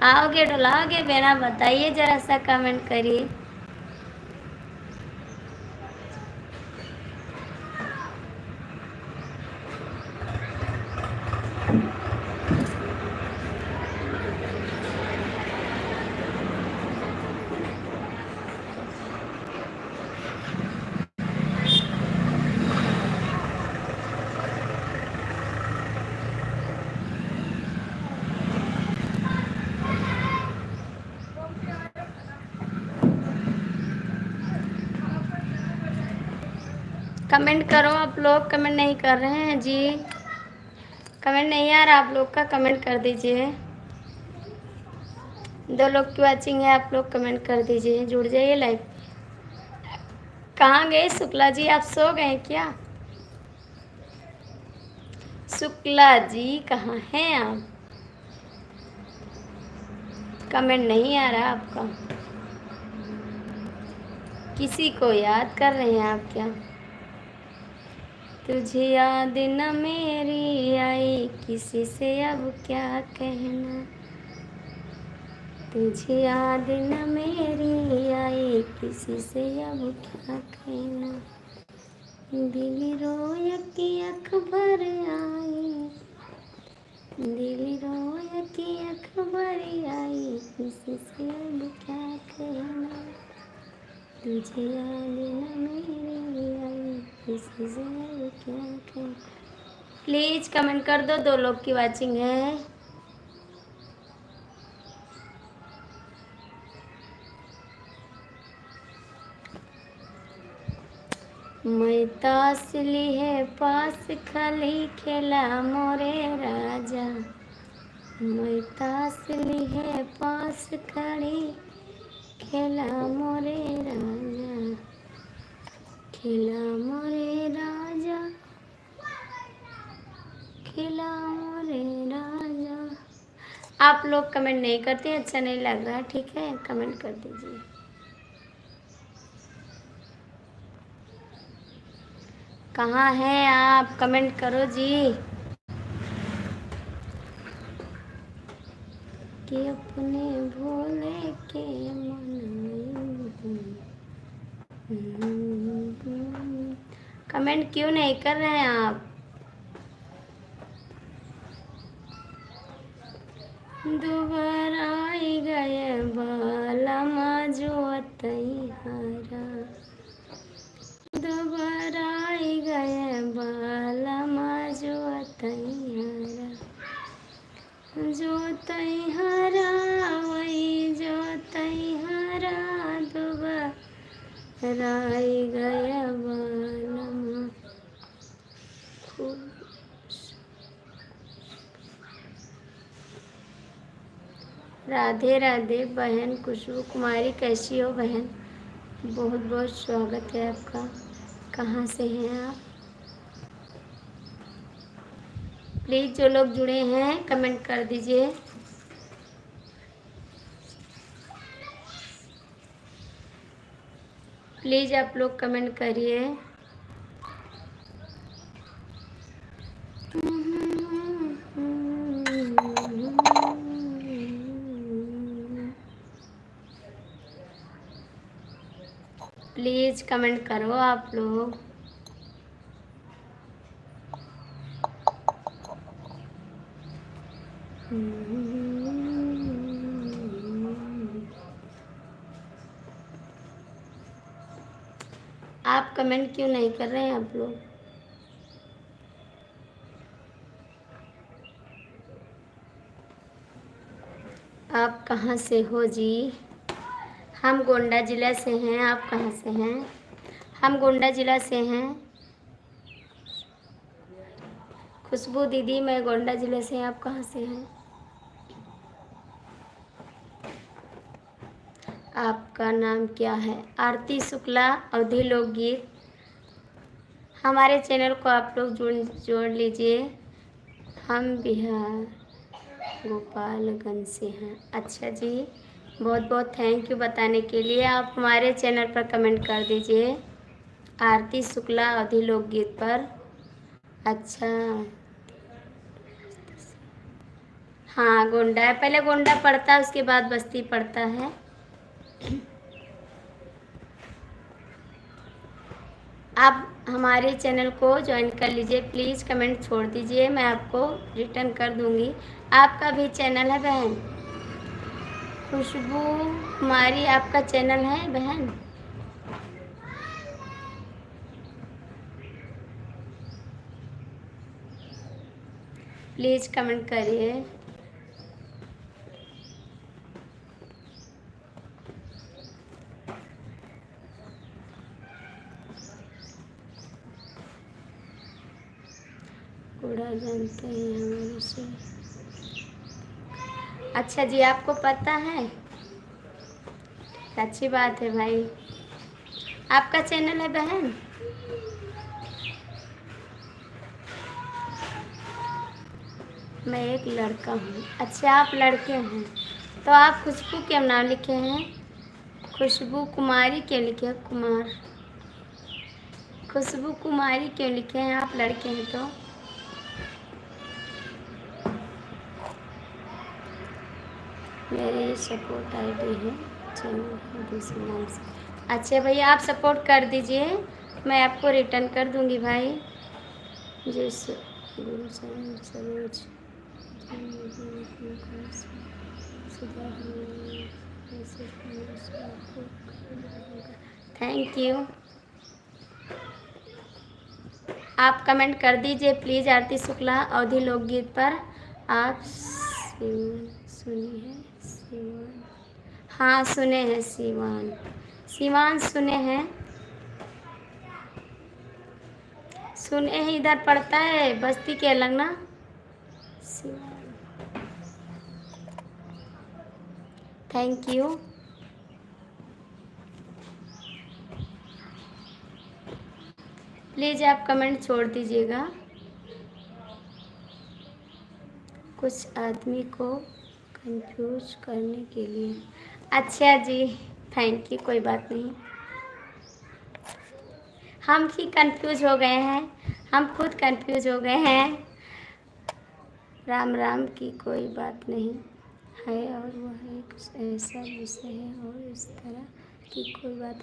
आओगे डोलाओगे बेना, बताइए जरा सा, कमेंट करिए। कमेंट करो आप लोग, कमेंट नहीं कर रहे हैं जी, कमेंट नहीं आ रहा आप लोग का, कमेंट कर दीजिए। 2 लोग की वॉचिंग है, आप लोग कमेंट कर दीजिए, जुड़ जाइए लाइव। कहाँ गए शुक्ला जी, आप सो गए क्या? शुक्ला जी कहाँ हैं आप? कमेंट नहीं आ रहा आपका। किसी को याद कर रहे हैं आप क्या? तुझे याद न मेरी आई, किसी से अब क्या कहना। तुझे याद न मेरी आई, किसी से अब क्या कहना। दिल रोया कि अखबार आई, दिल रोया कि अखबार आई, किसी से अब क्या कहना। तुझे याद न मेरी आई, किसी से अब क्या कहना। प्लीज कमेंट कर दो, 2 लोग की वाचिंग है। मैं तासली है पास खली खेला मोरे राजा, मैं तासली है पास खड़ी खेला मोरे राजा, खेला मोरे राजा, खेला मोरे राजा। आप लोग कमेंट नहीं करते, अच्छा नहीं लग रहा, ठीक है, कमेंट कर दीजिए। कहाँ हैं आप, कमेंट करो जी। कि अपने भोले के मन। कमेंट क्यों नहीं कर रहे हैं आप। दोबारा आई गए बालमा जो हरा, दोबारा आई गए बालमा जो हरा, जो हरा वही जो हरा, दोबारा आई गए बालमा। राधे राधे बहन खुशबू कुमारी, कैसी हो बहन। बहुत बहुत स्वागत है आपका। कहाँ से हैं आप। प्लीज़ जो लोग जुड़े हैं कमेंट कर दीजिए। प्लीज़ आप लोग कमेंट करिए। प्लीज़ कमेंट करो आप लोग। आप कमेंट क्यों नहीं कर रहे हैं आप लोग। आप कहाँ से हो जी। हम गोंडा ज़िला से हैं। आप कहाँ से हैं। हम गोंडा ज़िला से हैं। खुशबू दीदी मैं गोंडा ज़िले से हैं। आप कहाँ से हैं। आपका नाम क्या है। आरती शुक्ला, अवधी लोकगीत। हमारे चैनल को आप लोग जोड़ लीजिए। हम बिहार गोपालगंज से हैं। अच्छा जी, बहुत बहुत थैंक यू बताने के लिए। आप हमारे चैनल पर कमेंट कर दीजिए आरती शुक्ला अवधी लोकगीत पर। अच्छा हाँ, गोंडा है। पहले गोंडा पड़ता है, उसके बाद बस्ती पड़ता है। आप हमारे चैनल को ज्वाइन कर लीजिए। प्लीज़ कमेंट छोड़ दीजिए, मैं आपको रिटर्न कर दूंगी। आपका भी चैनल है बहन खुशबू कुमारी, आपका चैनल है बहन। प्लीज़ कमेंट करिए। कूड़ा जानते हैं हमारे से। अच्छा जी, आपको पता है। अच्छी बात है भाई। आपका चैनल है बहन। मैं एक लड़का हूँ। अच्छा, आप लड़के हैं तो आप खुशबू क्यों नाम लिखे हैं। खुशबू कुमारी क्यों लिखे हैं। कुमार खुशबू कुमारी क्यों लिखे हैं। आप लड़के हैं तो। मेरी सपोर्ट आईडी है, चैनल है दूसरे नाम से। अच्छा भैया आप सपोर्ट कर दीजिए, मैं आपको रिटर्न कर दूंगी भाई। जैसे गुरु चरण सरोज थैंक यू। आप कमेंट कर दीजिए प्लीज़। आरती शुक्ला अवधि लोकगीत पर आप सुनी है सिवान? हाँ सुने हैं सिवान, सिवान सुने हैं, सुने हैं। इधर पड़ता है बस्ती के अलग ना सिवान। Thank you. प्लीज़ आप कमेंट छोड़ दीजिएगा। कुछ आदमी को कंफ्यूज करने के लिए। अच्छा जी थैंक यू, कोई बात नहीं। हम ही कंफ्यूज हो गए हैं, हम खुद कंफ्यूज हो गए हैं। राम राम की कोई बात नहीं है, और वह एक ऐसा विषय है और इस तरह की कोई बात।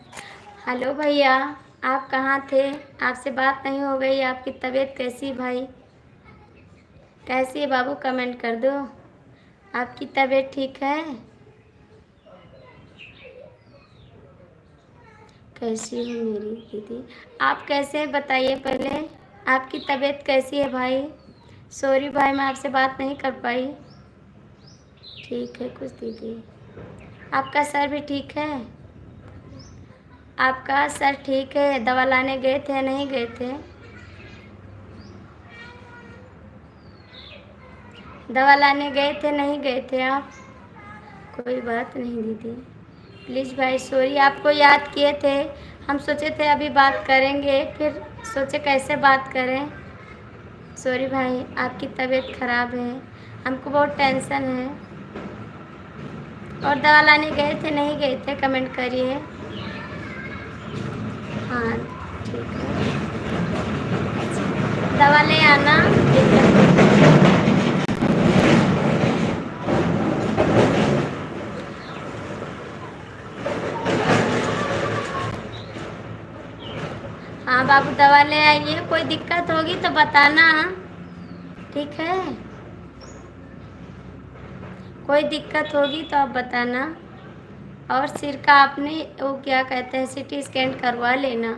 हेलो भैया आप कहाँ थे, आपसे बात नहीं हो गई। आपकी तबीयत कैसी भाई, कैसी है बाबू, कमेंट कर दो। आपकी तबीयत ठीक है? कैसी हो मेरी दीदी, आप कैसे हैं बताइए पहले। आपकी तबीयत कैसी है भाई? सॉरी भाई मैं आपसे बात नहीं कर पाई। ठीक है कुछ दीदी। आपका सर भी ठीक है? आपका सर ठीक है? दवा लाने गए थे नहीं गए थे? दवा लाने गए थे नहीं गए थे आप? कोई बात नहीं दीदी। प्लीज़ भाई सॉरी, आपको याद किए थे, हम सोचे थे अभी बात करेंगे, फिर सोचे कैसे बात करें। सॉरी भाई आपकी तबीयत ख़राब है, हमको बहुत टेंशन है। और दवा लाने गए थे नहीं गए थे कमेंट करिए। हाँ ठीक है, दवा ले आना। हाँ बाबू दवा ले आइए, कोई दिक्कत होगी तो बताना, ठीक है? कोई दिक्कत होगी तो आप बताना। और सिर का आपने वो क्या कहते हैं सीटी स्कैन करवा लेना।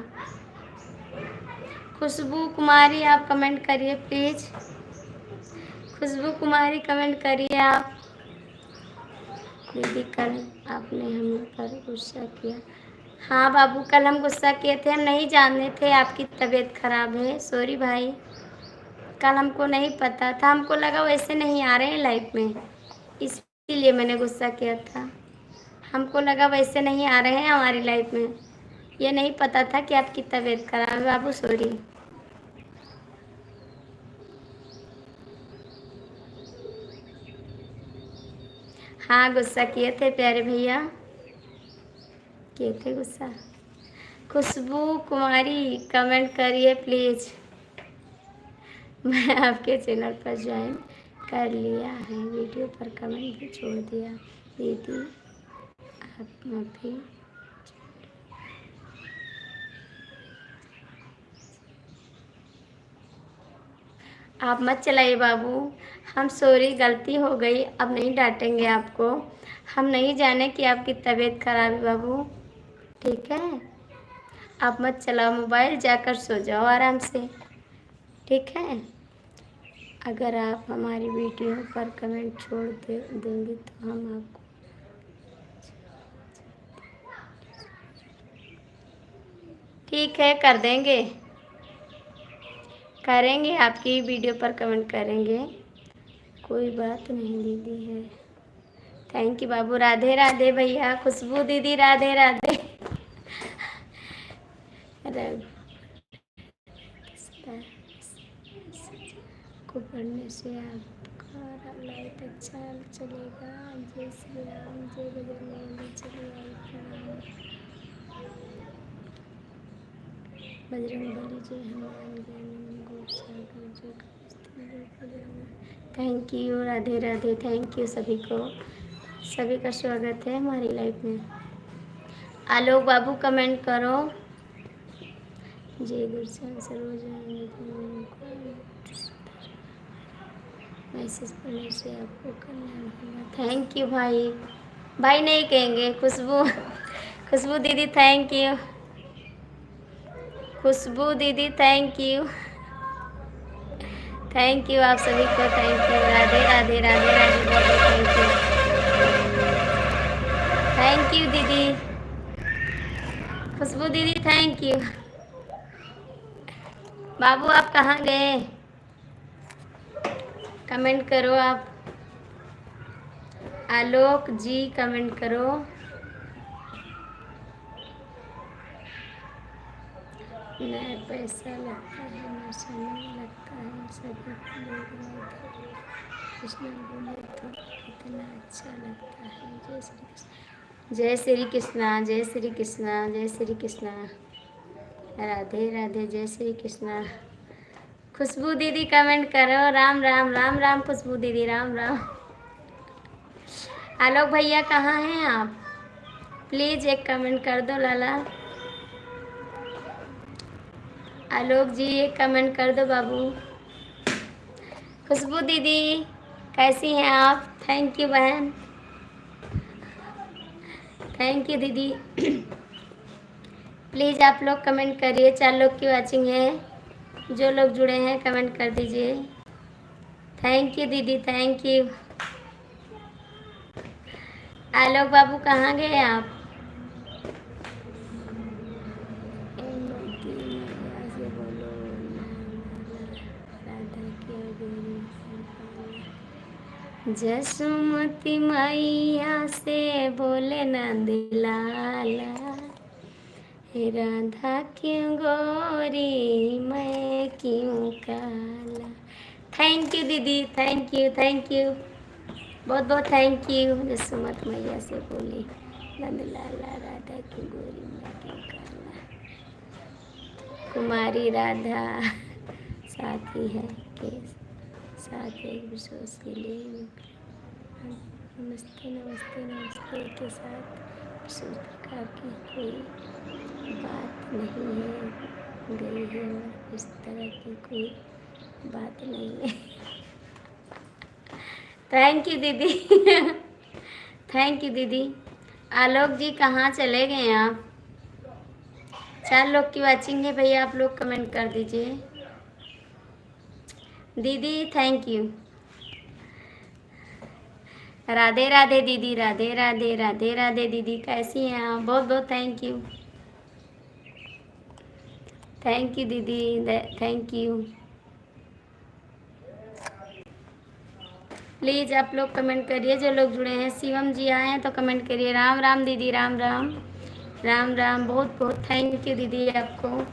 खुशबू कुमारी आप कमेंट करिए प्लीज़। खुशबू कुमारी कमेंट करिए आप। दीदी कल आपने हम पर गुस्सा किया। हाँ बाबू कल हम गुस्सा किए थे, हम नहीं जानते थे आपकी तबीयत ख़राब है। सॉरी भाई कल हमको नहीं पता था, हमको लगा वैसे नहीं आ रहे हैं लाइफ में, इसीलिए मैंने गुस्सा किया था। हमको लगा वैसे नहीं आ रहे हैं हमारी लाइफ में, ये नहीं पता था कि आपकी तबीयत खराब है बाबू, सॉरी। हाँ गुस्सा किए थे प्यारे भैया, किए थे गुस्सा। खुशबू कुमारी कमेंट करिए प्लीज़। मैं आपके चैनल पर ज्वाइन कर लिया है, वीडियो पर कमेंट भी छोड़ दिया। दीदी आप माफ़ी। आप मत चलाइए बाबू, हम सॉरी गलती हो गई, अब नहीं डांटेंगे आपको। हम नहीं जाने कि आपकी तबीयत खराब है बाबू, ठीक है? आप मत चलाओ मोबाइल, जाकर सो जाओ आराम से, ठीक है? अगर आप हमारी वीडियो पर कमेंट छोड़ देंगे तो हम आपको ठीक है कर देंगे, करेंगे आपकी वीडियो पर कमेंट करेंगे, कोई बात नहीं दीदी है। थैंक यू बाबू, राधे राधे भैया। खुशबू दीदी राधे राधे। को पढ़ने से आपका लाइफ अच्छा चलेगा। जय श्री राम, जय बजरंगबली। चलिए बजरंगबली जय हनुमान ज्ञान गुण सागर जय। Thank you Radhe Radhe, thank you सभी को। सभी का स्वागत है हमारी लाइफ में। आलोक बाबू कमेंट करो। जय गुरु सरोज मैसेज पढ़ने से आपको कल्याण होगा। थैंक यू भाई। भाई नहीं कहेंगे, खुशबू खुशबू दीदी थैंक यू। खुशबू दीदी थैंक यू। थैंक यू आप सभी को, थैंक यू। राधे राधे राधे राधे, बहुत थैंक यू। थैंक यू दीदी खुशबू दीदी, थैंक यू। बाबू आप कहाँ गए? कमेंट करो आप। आलोक जी कमेंट करो। नया पैसा लगता है, ना समय लगता है, सभी लोग कृष्ण बोले तो इतना अच्छा लगता है। जय श्री कृष्णा, जय श्री कृष्णा, जय श्री कृष्णा। राधे राधे, जय श्री कृष्णा। खुशबू दीदी कमेंट करो। राम राम राम राम खुशबू दीदी, राम राम। आलोक भैया कहाँ हैं आप? प्लीज़ एक कमेंट कर दो लाला। आलोक जी एक कमेंट कर दो बाबू। खुशबू दीदी कैसी हैं आप? थैंक यू बहन, थैंक यू दीदी। प्लीज़ आप लोग कमेंट करिए। 4 लोग की वॉचिंग है, जो लोग जुड़े हैं कमेंट कर दीजिए। थैंक यू दीदी, थैंक यू। आलोक बाबू कहाँ गए आप? जसुमती मैया से बोले नंद लाला, हे राधा क्यों गोरी मैं क्यों काला। थैंक यू दीदी, थैंक यू, थैंक यू, बहुत बहुत थैंक यू। जसुमती मैया से बोले नंद लाला, राधा क्यों गोरी मैं क्यों काला। कुमारी राधा साथी है के साथ एक विश्वास के लिए नमस्ते नमस्ते नमस्ते के साथ किसी प्रकार की कोई बात नहीं है गई है, और इस तरह की कोई बात नहीं है। थैंक यू दीदी, थैंक यू दीदी। आलोक जी कहाँ चले गए आप? 4 लोग की वॉचिंग है भैया, आप लोग कमेंट कर दीजिए। दीदी थैंक यू। राधे राधे दीदी, राधे राधे राधे राधे दीदी, कैसी हैं आप? बहुत बहुत थैंक यू, थैंक यू दीदी, थैंक यू। प्लीज़ आप लोग कमेंट करिए, जो लोग जुड़े हैं। शिवम जी आए हैं तो कमेंट करिए। राम राम दीदी, राम राम राम राम, बहुत बहुत थैंक यू दीदी आपको।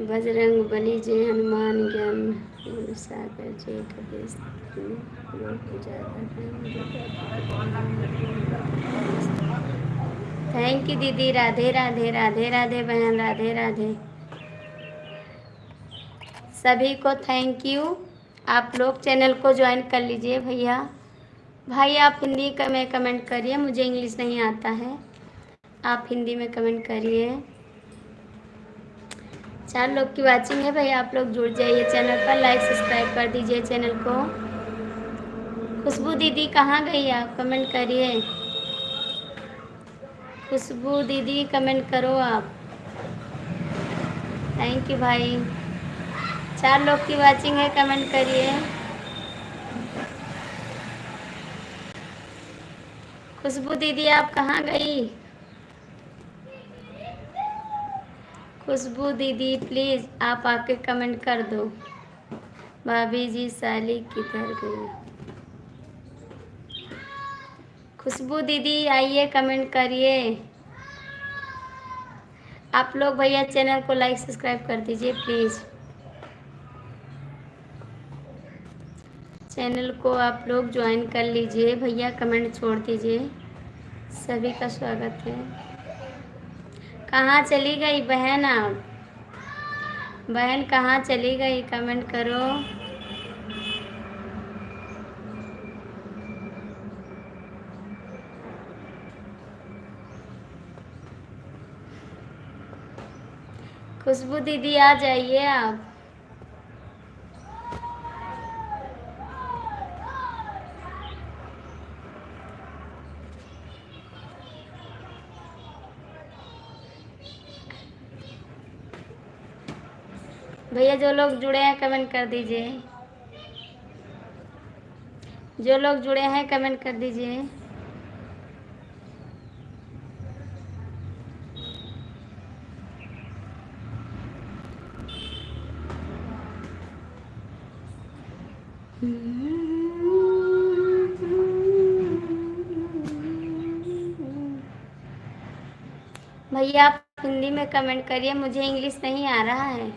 बजरंग बली जय हनुमान ज्ञान गुण सागर जय कबीर। थैंक यू दीदी, राधे राधे राधे राधे बहन, राधे राधे सभी को, थैंक यू। आप लोग चैनल को ज्वाइन कर लीजिए भैया। भाई आप हिंदी में कमेंट करिए, मुझे इंग्लिश नहीं आता है, आप हिंदी में कमेंट करिए। 4 लोग की वॉचिंग है भैया, आप लोग जुड़ जाइए चैनल पर, लाइक सब्सक्राइब कर दीजिए चैनल को। खुशबू दीदी कहाँ गई आप? कमेंट करिए। खुशबू दीदी कमेंट करो आप। थैंक यू भाई। 4 लोग की वॉचिंग है, कमेंट करिए। खुशबू दीदी आप कहाँ गई? खुशबू दीदी प्लीज़ आप आके कमेंट कर दो। भाभी जी साली किधर गई? खुशबू दीदी आइए कमेंट करिए। आप लोग भैया चैनल को लाइक सब्सक्राइब कर दीजिए प्लीज़। चैनल को आप लोग ज्वाइन कर लीजिए भैया, कमेंट छोड़ दीजिए। सभी का स्वागत है। कहाँ चली गई बहन आप? बहन कहाँ चली गई, कमेंट करो। खुशबू दीदी आ जाइए आप। भैया जो लोग जुड़े हैं कमेंट कर दीजिए। जो लोग जुड़े हैं कमेंट कर दीजिए। भैया आप हिंदी में कमेंट करिए, मुझे इंग्लिश नहीं आ रहा है,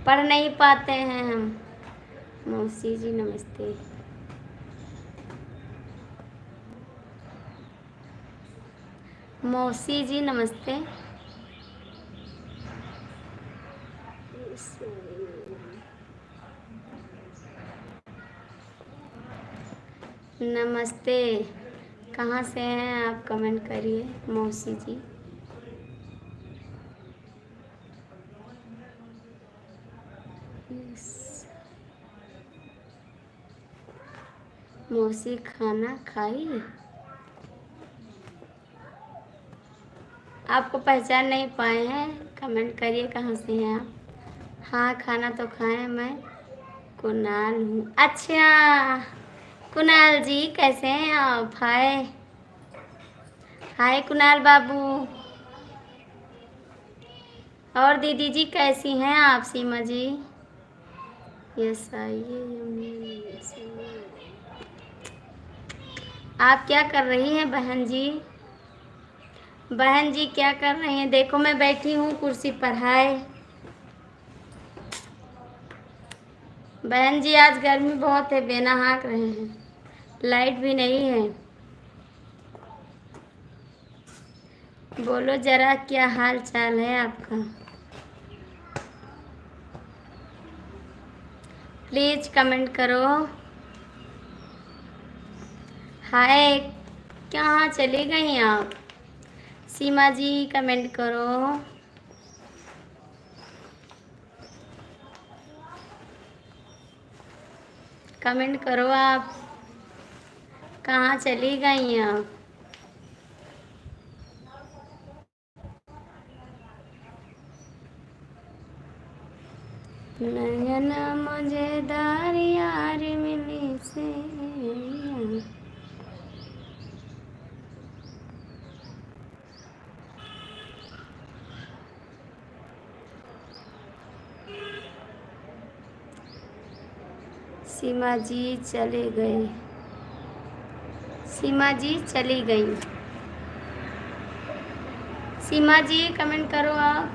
पढ़ नहीं पाते हैं हम। मौसी जी नमस्ते। मौसी जी नमस्ते। नमस्ते, कहाँ से हैं आप, कमेंट करिए मौसी जी। मौसी खाना खाई? आपको पहचान नहीं पाए हैं, कमेंट करिए कहाँ से हैं आप। हाँ खाना तो खाएं, मैं कुणाल हूँ। अच्छा कुणाल जी कैसे हैं आप? हाय हाय कुणाल बाबू। और दीदी जी कैसी हैं आप? सीमा जी यस आइए। आप क्या कर रही हैं बहन जी? बहन जी क्या कर रही हैं? देखो मैं बैठी हूँ कुर्सी पर। हाय बहन जी, आज गर्मी बहुत है, बेना हाँक रहे हैं, लाइट भी नहीं है। बोलो जरा क्या हाल चाल है आपका? प्लीज कमेंट करो। हाय कहाँ चली गई आप? सीमा जी कमेंट करो। कमेंट करो आप, कहाँ चली गई आप? नयन मजेदार यार मिली से। सीमा जी चले गए। सीमा जी चली गई। सीमा जी कमेंट करो आप।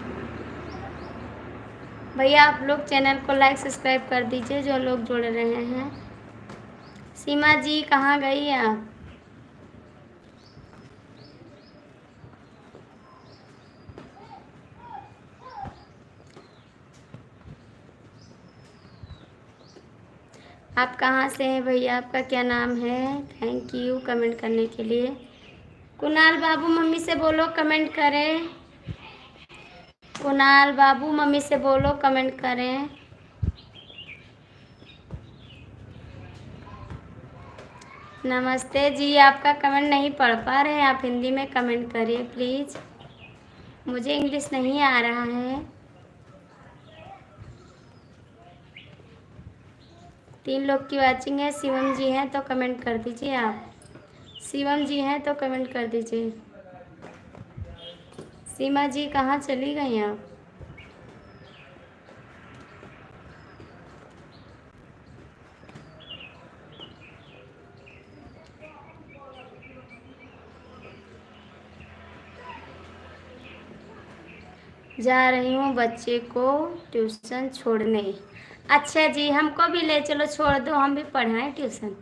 भैया आप लोग चैनल को लाइक सब्सक्राइब कर दीजिए जो लोग जुड़ रहे हैं। सीमा जी कहाँ गई आप? आप कहाँ से हैं भैया? आपका क्या नाम है? थैंक यू कमेंट करने के लिए। कुणाल बाबू मम्मी से बोलो कमेंट करें। कुणाल बाबू मम्मी से बोलो कमेंट करें। नमस्ते जी, आपका कमेंट नहीं पढ़ पा रहे हैं, आप हिंदी में कमेंट करिए प्लीज़, मुझे इंग्लिश नहीं आ रहा है। 3 लोग की वाचिंग है। शिवम जी हैं तो कमेंट कर दीजिए आप। शिवम जी हैं तो कमेंट कर दीजिए। सीमा जी कहाँ चली गई आप? जा रही हूँ बच्चे को ट्यूशन छोड़ने। अच्छा जी, हमको भी ले चलो, छोड़ दो, हम भी पढ़ाएं ट्यूशन।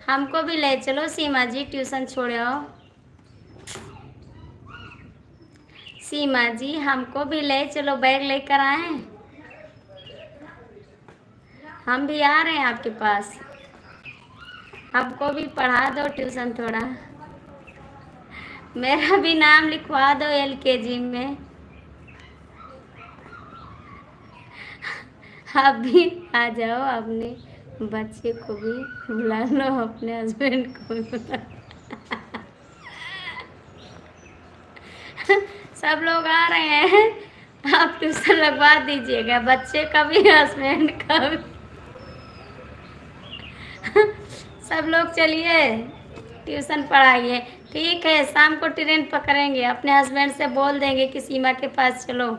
हमको भी ले चलो सीमा जी, ट्यूशन छोड़ आओ। सीमा जी हमको भी ले चलो, बैग लेकर आए, हम भी आ रहे हैं आपके पास, हमको भी पढ़ा दो ट्यूशन थोड़ा, मेरा भी नाम लिखवा दो LKG में। आप भी आ जाओ, अपने बच्चे को भी बुला लो, अपने हस्बैंड को भी बुला सब लोग आ रहे हैं, आप ट्यूशन लगवा दीजिएगा, बच्चे का भी हस्बैंड का भी। सब लोग चलिए ट्यूशन पढ़ाइए। ठीक है, शाम को ट्रेन पकड़ेंगे, अपने हस्बैंड से बोल देंगे कि सीमा के पास चलो,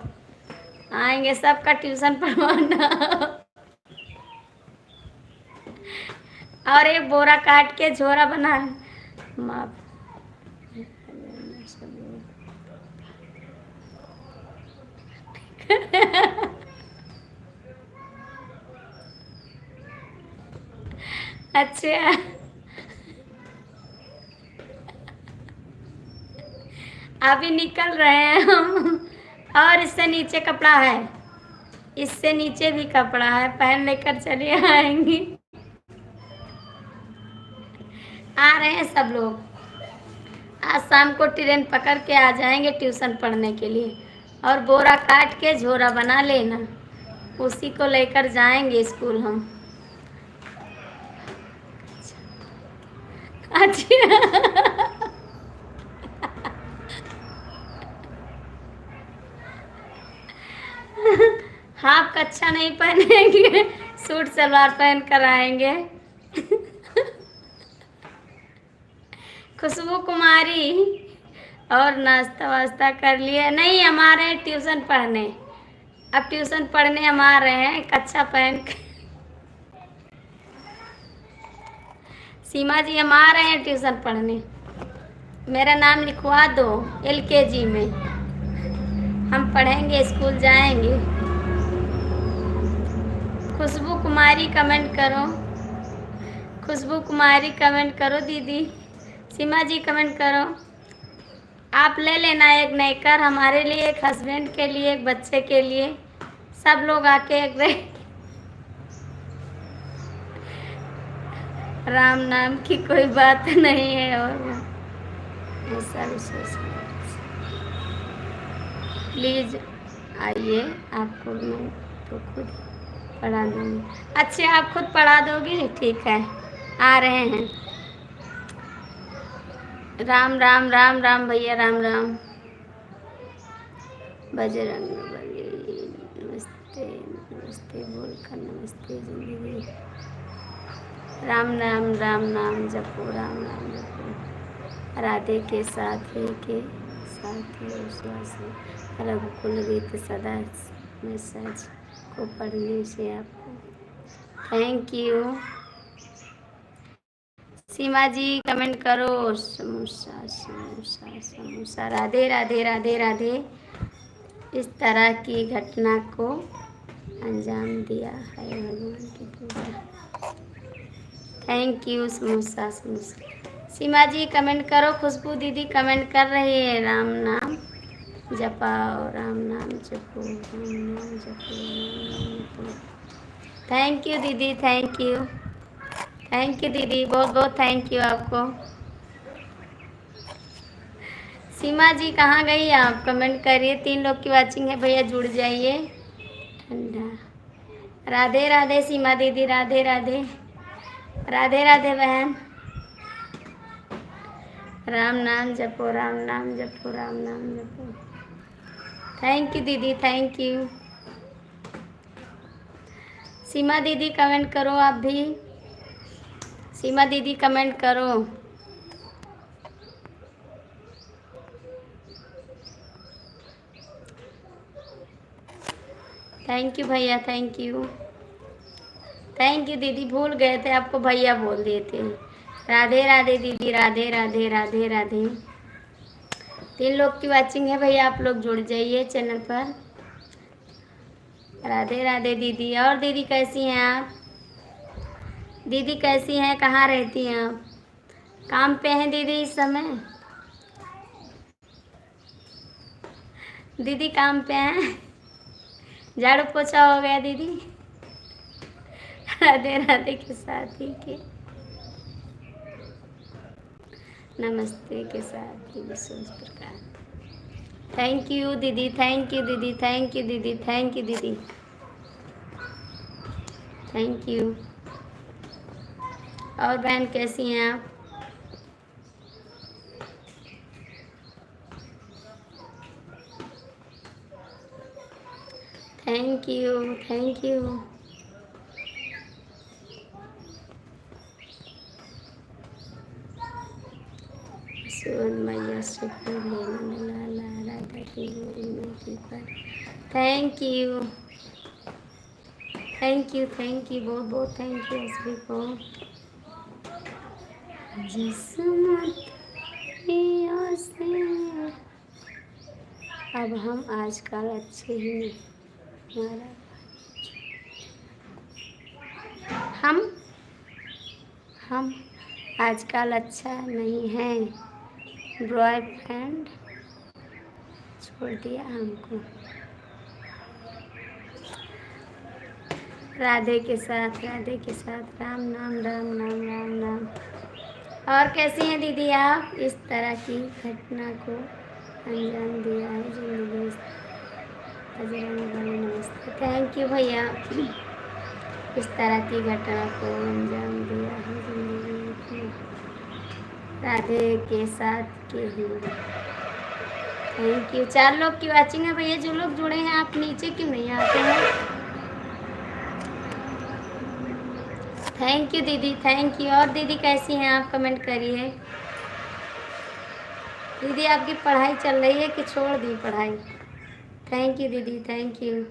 आएंगे, सबका ट्यूशन पढ़वाना। और एक बोरा काट के झोरा बना माफ अच्छा, अभी निकल रहे हैं हम, और इससे नीचे कपड़ा है, इससे नीचे भी कपड़ा है, पहन लेकर चले आएंगी। आ रहे हैं सब लोग, आज शाम को ट्रेन पकड़ के आ जाएंगे ट्यूशन पढ़ने के लिए, और बोरा काट के झोरा बना लेना, उसी को लेकर जाएंगे स्कूल हम। अच्छा हाफ कच्छा नहीं पहनेंगे, सूट सलवार पहन कर आएंगे। खुशबू कुमारी, और नाश्ता वास्ता कर लिए? नहीं, हमारे ट्यूशन पढ़ने, अब ट्यूशन पढ़ने हम आ रहे हैं कच्छा पहन के। सीमा जी हम आ रहे हैं ट्यूशन पढ़ने, मेरा नाम लिखवा दो LKG में, हम पढ़ेंगे, स्कूल जाएंगे। खुशबू कुमारी कमेंट करो, खुशबू कुमारी कमेंट करो दीदी, सीमा जी कमेंट करो। आप ले लेना एक नेकर, हमारे लिए, एक हस्बैंड के लिए, एक बच्चे के लिए, सब लोग आके एक राम नाम की कोई बात नहीं है, और ऐसा विशेष प्लीज आइए, आपको मैं तो खुद पढ़ा दूँगी। अच्छा, आप खुद पढ़ा दोगी? ठीक है, आ रहे हैं। राम राम राम राम भैया, राम राम। बजरंग बली, नमस्ते नमस्ते बोलकर नमस्ते जिंदगी। राम राम राम नाम जपो, राम नाम जपो, राधे के साथ के साथ विश्वास रघुकुल गीत सदा मैसेज को पढ़ने से आपको thank you. Seema ji comment करो, समोसा समोसा समोसा, राधे राधे राधे राधे। इस तरह की घटना को अंजाम दिया है भगवान की पूजा। Thank you samosa samosa. Seema ji comment करो, खुशबू दीदी कमेंट कर रही है, राम नाम जपाओ, राम नाम जपो, राम नाम जपो, राम नाम जपो। थैंक यू दीदी, थैंक यू, थैंक यू दीदी, बहुत बहुत थैंक यू आपको। सीमा जी कहाँ गई आप? कमेंट करिए, 3 लोग की वाचिंग है भैया, जुड़ जाइए। ठंडा, राधे राधे सीमा दीदी, राधे राधे, राधे राधे बहन। राम नाम जपो, राम नाम जपो, राम नाम जपो। थैंक यू दीदी, थैंक यू। सीमा दीदी कमेंट करो, आप भी सीमा दीदी कमेंट करो। थैंक यू भैया, थैंक यू, थैंक यू दीदी, भूल गए थे आपको भैया बोल दिए थे। राधे राधे दीदी, राधे राधे राधे राधे। 3 लोग की वाचिंग है भैया, आप लोग जुड़ जाइए चैनल पर। राधे राधे दीदी। और दीदी कैसी हैं आप? दीदी कैसी हैं, कहाँ रहती हैं आप? काम पे हैं दीदी इस समय? दीदी काम पे हैं। झाड़ू पोछा हो गया दीदी। राधे राधे के साथ ही के नमस्ते के साथ ही विशेष प्रकार। थैंक यू दीदी, थैंक यू दीदी, थैंक यू दीदी, थैंक यू दीदी, थैंक यू। और बहन कैसी हैं आप? Thank you, thank you. मैया से thank you, thank you, thank you, बहुत बहुत थैंक यू सभी को। जिस्मत से अब हम आजकल अच्छे ही नहीं। हम आजकल अच्छा नहीं हैं। बॉयफ्रेंड छोड़ दिया हमको। राधे के साथ, राधे के साथ, राम नाम राम नाम राम नाम। और कैसी हैं दीदी आप? इस तरह की घटना को अंजाम दिया है जिंदगी। बजरंग बली नमस्ते। थैंक यू भैया। इस तरह की घटना को अंजाम दिया है जिंदगी। राधे के साथ के ही। Thank you. 4 लोग की वाचिंग है भैया। जो लोग जुड़े हैं आप नीचे क्यों नहीं आते हैं? थैंक यू दीदी, थैंक यू। और दीदी कैसी हैं आप? कमेंट करिए। दीदी आपकी पढ़ाई चल रही है कि छोड़ दी पढ़ाई? थैंक यू दीदी, थैंक यू,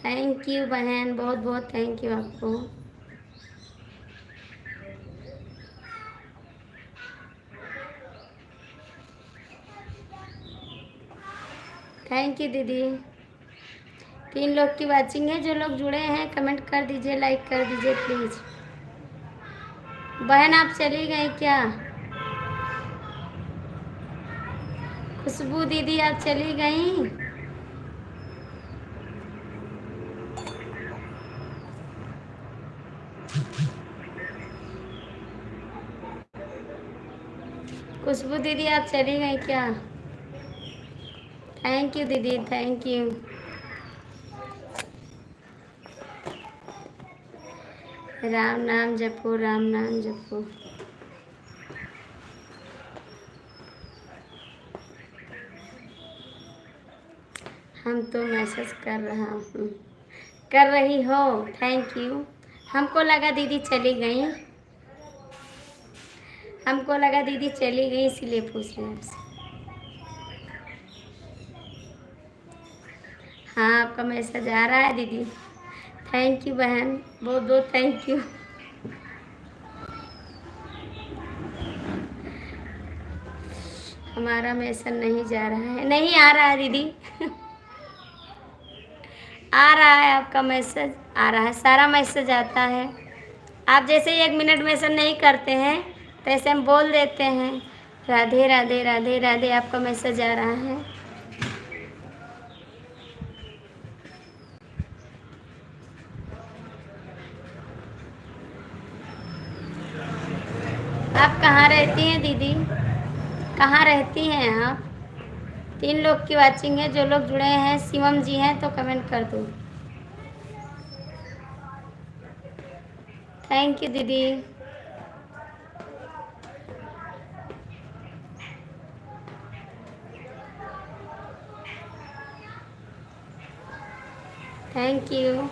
थैंक यू बहन, बहुत बहुत थैंक यू आपको। थैंक यू दीदी। 3 लोग की वाचिंग है। जो लोग जुड़े हैं कमेंट कर दीजिए, लाइक कर दीजिए प्लीज़। बहन आप चली गई क्या? खुशबू दीदी आप चली गई? खुशबू दीदी आप चली गई क्या? थैंक यू दीदी, थैंक यू। राम नाम जपो, राम नाम जपो। हम तो मैसेज कर रहा हूँ, कर रही हो। Thank you. हमको लगा दीदी चली गई, हमको लगा दीदी चली गई इसीलिए पूछ रहे हैं आपसे। हाँ आपका मैसेज आ रहा है दीदी। थैंक यू बहन, बहुत बहुत थैंक यू। हमारा मैसेज नहीं जा रहा है, नहीं आ रहा है दीदी। आ रहा है आपका मैसेज, आ रहा है, सारा मैसेज आता है। आप जैसे ही 1 मिनट मैसेज नहीं करते हैं तैसे हम बोल देते हैं राधे राधे राधे राधे, आपका मैसेज आ रहा है। आप कहाँ रहती हैं दीदी? कहाँ रहती हैं आप? 3 लोग की वाचिंग है। जो लोग जुड़े हैं शिवम जी हैं तो कमेंट कर दो। थैंक यू दीदी। Thank you.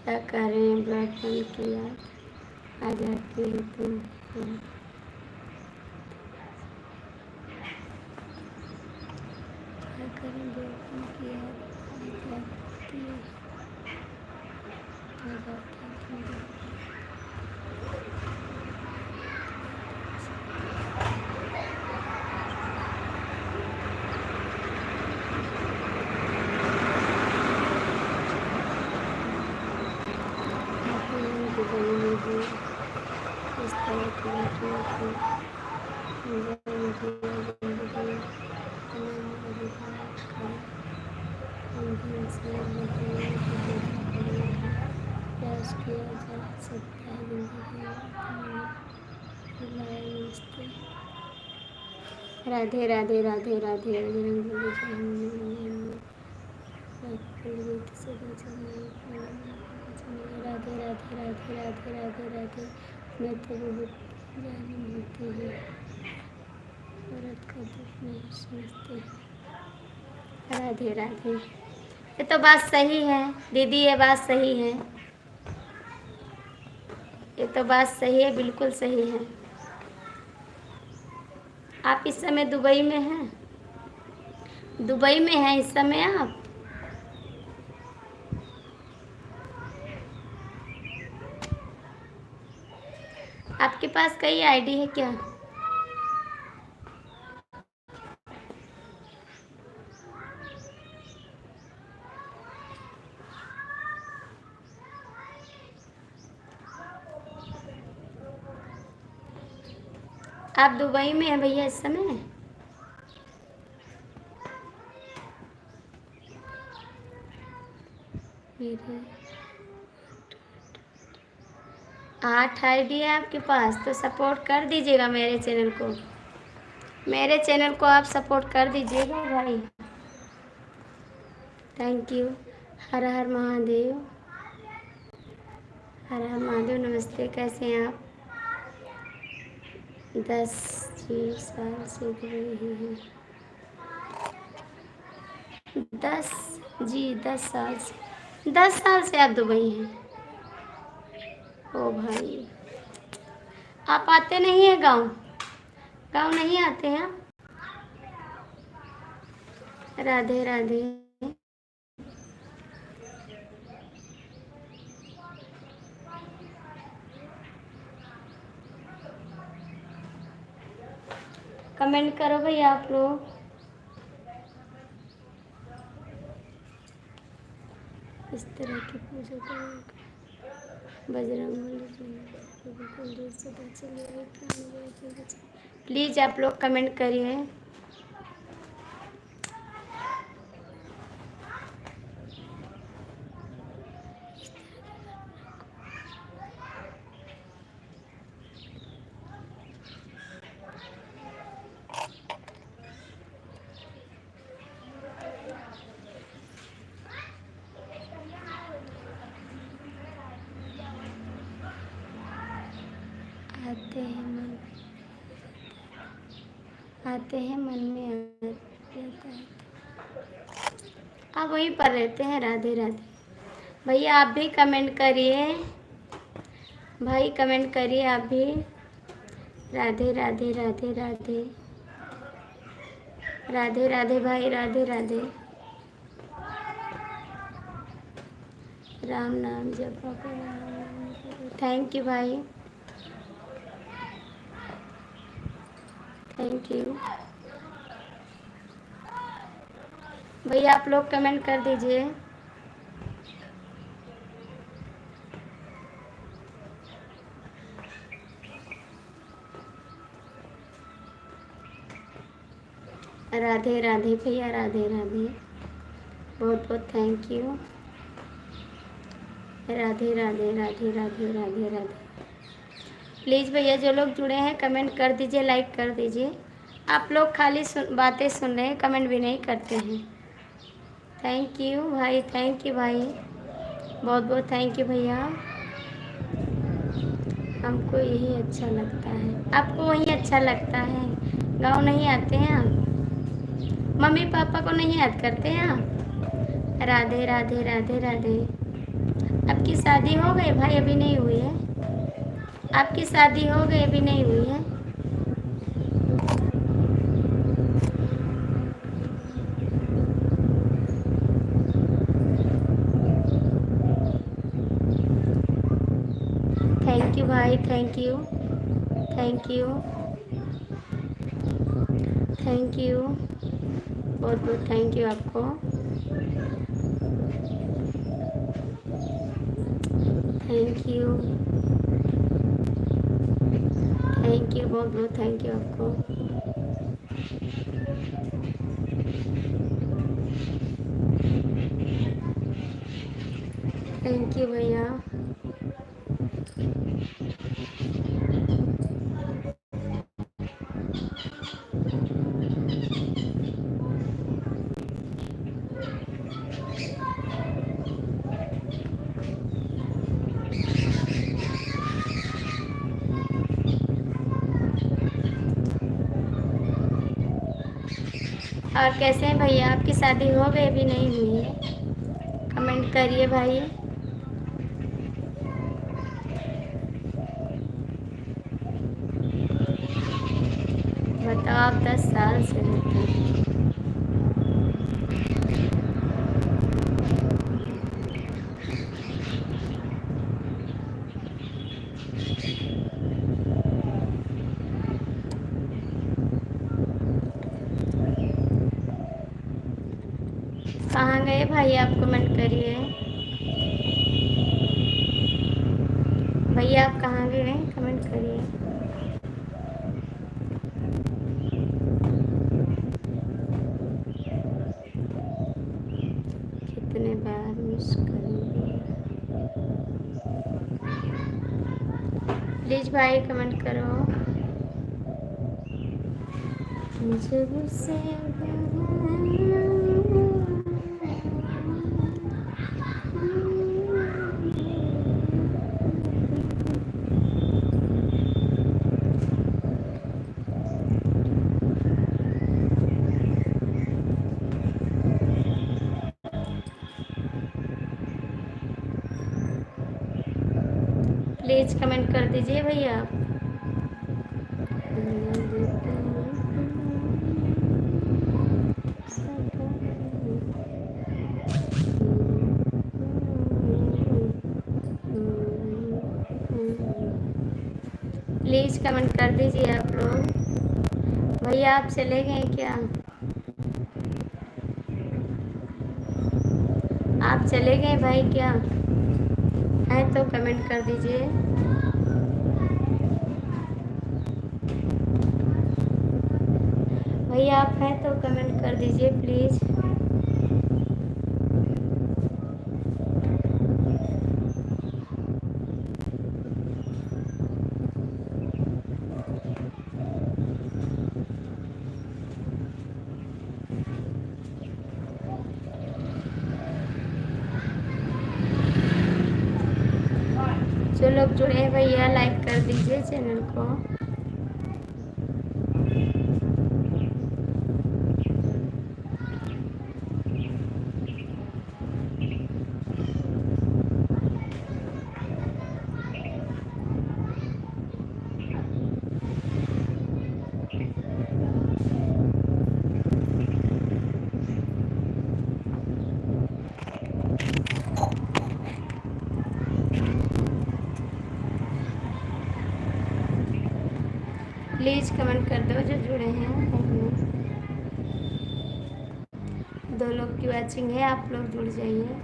क्या कर रहे हैं? बॉयफ्रेंड की याद आ जाती है तुम? क्या करें? बॉयफ्रेंड की याद आ जाती है, आ जाती है। प्रयास किया जा सकता है जिंदगी में। नमस्ते। राधे राधे राधे राधे रंग गीत से राधे राधे राधे राधे राधे राधे। मैं तो बहुत जालिम होती है, औरत का दुख नहीं समझते। राधे राधे। ये तो बात सही है दीदी, ये बात सही है, ये तो बात सही है, बिल्कुल सही है। आप इस समय दुबई में हैं? दुबई में हैं इस समय आप? आपके पास कई आईडी है क्या? आप दुबई में हैं भैया इस समय? मेरे 8 आईडी है आपके पास, तो सपोर्ट कर दीजिएगा मेरे चैनल को। मेरे चैनल को आप सपोर्ट कर दीजिएगा भाई। Thank you. हर हर महादेव, हर हर महादेव। नमस्ते, कैसे हैं आप? 10 साल से दुबई ही हैं। 10 साल से, 10 साल से आप दुबई हैं? ओ भाई, आप आते नहीं हैं गांव? गांव नहीं आते हैं आप? राधे राधे। कमेंट करो भाई आप लोग। इस तरह की पूजा करो, प्लीज आप लोग कमेंट करिए। आते हैं मन में आता है। आप वहीं पर रहते हैं? राधे राधे भैया, आप भी कमेंट करिए भाई, कमेंट करिए आप भी। राधे राधे राधे राधे राधे राधे भाई, राधे राधे। राम नाम जपा करो। थैंक यू भाई, थैंक यू भैया। आप लोग कमेंट कर दीजिए। राधे राधे भैया, राधे राधे, बहुत बहुत thank you. Radhe Radhe Radhe Radhe Radhe Radhe. Please भैया जो लोग जुड़े हैं कमेंट कर दीजिए, लाइक कर दीजिए। आप लोग खाली बातें सुन रहे हैं, कमेंट भी नहीं करते हैं। थैंक यू भाई, थैंक यू भाई, बहुत बहुत थैंक यू भैया। हमको यही अच्छा लगता है, आपको वही अच्छा लगता है। गाँव नहीं आते हैं आप? मम्मी पापा को नहीं याद करते हैं आप? राधे राधे राधे राधे। आपकी शादी हो गई भाई? अभी नहीं हुई है? आपकी शादी हो गई, अभी नहीं हुई है? थैंक यू भाई, thank you, thank you, thank you, बहुत बहुत थैंक यू आपको। थैंक यू, थैंक यू, बहुत बहुत थैंक यू आपको। थैंक यू भैया। और कैसे हैं भैया, आपकी शादी हो गई अभी नहीं हुई है? कमेंट करिए भाई। बताओ, आप 10 साल से रहते हैं। कहाँ गए भाई, आप कमेंट करिए। भैया आप कहाँ गए, कमेंट करिए। कितने बार मिस करूँगी, प्लीज भाई कमेंट करो। जब से प्लीज कमेंट कर दीजिए भैया आप। प्लीज कमेंट कर दीजिए आप लोग। भैया आप चले गए क्या? आप चले गए भाई क्या? है तो कमेंट कर दीजिए। भैया आप हैं तो कमेंट कर दीजिए प्लीज़। जो लोग जुड़े हैं भैया लाइक कर दीजिए चैनल को। प्लीज़ कमेंट कर दो जो जुड़े हैं। दो लोग की वॉचिंग है, आप लोग जुड़ जाइए।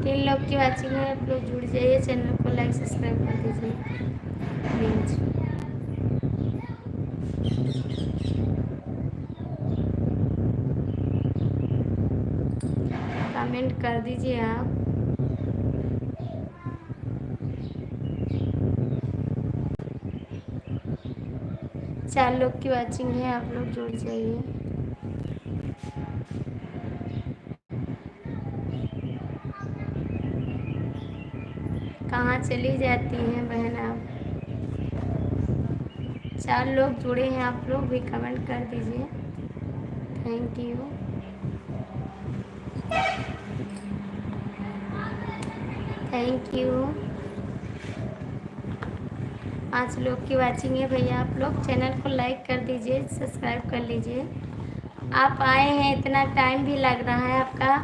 तीन लोग की वॉचिंग है, आप लोग जुड़ जाइए। चैनल को लाइक सब्सक्राइब कर दीजिए प्लीज। कमेंट कर दीजिए आप। चार लोग की वॉचिंग है, आप लोग जुड़ जाइए। कहाँ चली जाती हैं बहन आप? चार लोग जुड़े हैं, आप लोग भी कमेंट कर दीजिए। Thank you. Thank you. 5 लोग की वाचिंग है भैया। आप लोग चैनल को लाइक कर दीजिए, सब्सक्राइब कर लीजिए। आप आए हैं, इतना टाइम भी लग रहा है आपका,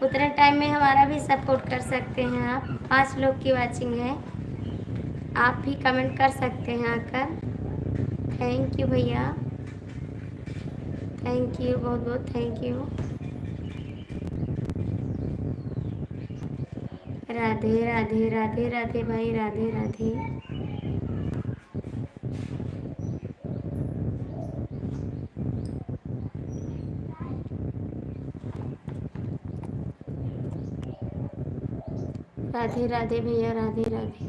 उतना टाइम में हमारा भी सपोर्ट कर सकते हैं आप। 5 लोग की वाचिंग है, आप भी कमेंट कर सकते हैं आकर। थैंक यू भैया, थैंक यू, बहुत बहुत थैंक यू। राधे राधे राधे राधे भाई, राधे राधे। राधे राधे भैया, राधे राधे।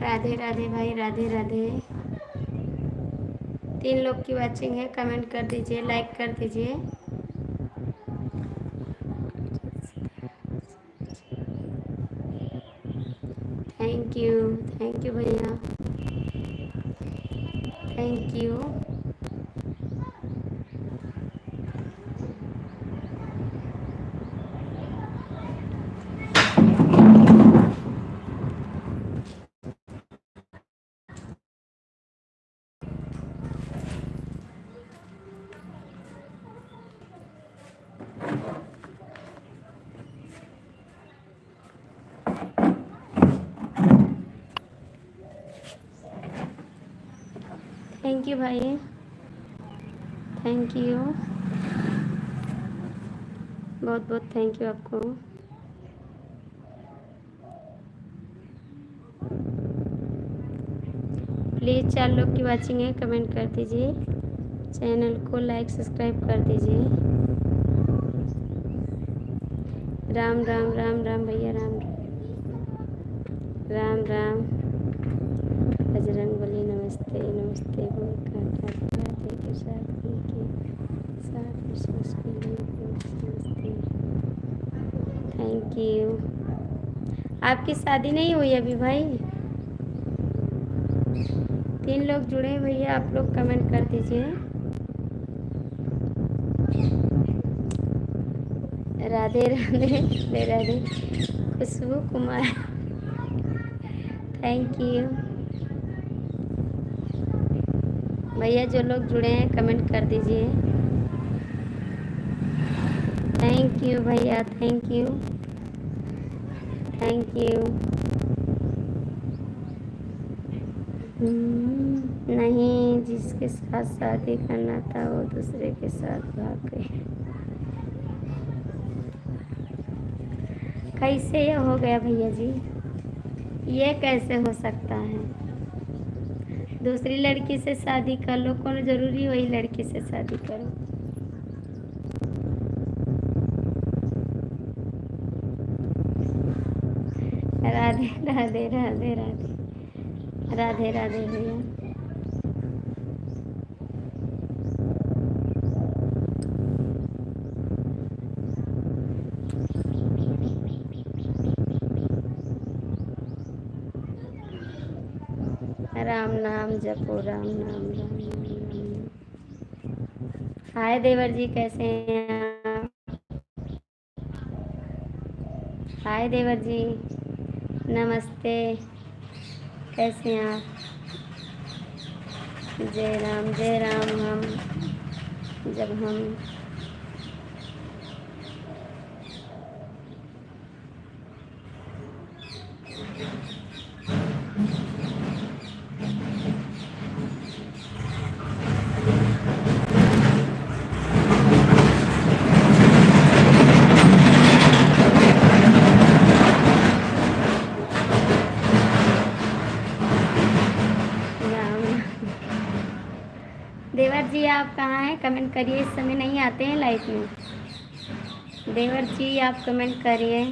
राधे राधे भाई, राधे राधे। 3 लोग की वाचिंग है, कमेंट कर दीजिए, लाइक कर दीजिए। थैंक यू भैया, थैंक यू। थैंक यू भाई, थैंक यू, बहुत बहुत थैंक यू आपको। प्लीज़ 4 लोग की वाचिंग है, कमेंट कर दीजिए, चैनल को लाइक सब्सक्राइब कर दीजिए। राम राम राम राम भैया, राम राम राम। बजरंग बली नमस्ते नमस्ते, बोल काटा राधे के साथ के साथ विश्वास के लिए नमस्ते। Thank you. आपकी शादी नहीं हुई अभी भाई? 3 लोग जुड़े हैं भैया, आप लोग कमेंट कर दीजिए। राधे राधे राधे राधे। खुशबू कुमार, थैंक यू भैया। जो लोग जुड़े हैं कमेंट कर दीजिए। थैंक यू भैया, थैंक यू, थैंक यू। नहीं, जिसके साथ शादी करना था वो दूसरे के साथ भाग गई। कैसे ये हो गया भैया जी? ये कैसे हो सकता है? दूसरी लड़की से शादी कर लो, कौन जरूरी वही लड़की से शादी करो? राधे राधे राधे राधे राधे राधे भैया। राम नाम जपो, राम नाम राम नाम राम नाम। हाय देवर जी, कैसे हैं आप? हाय देवर जी, नमस्ते, कैसे हैं आप? जय राम जय राम। जब हम देवर जी आप कहाँ हैं? कमेंट करिए, इस समय नहीं आते हैं लाइफ में। देवर जी आप कमेंट करिए,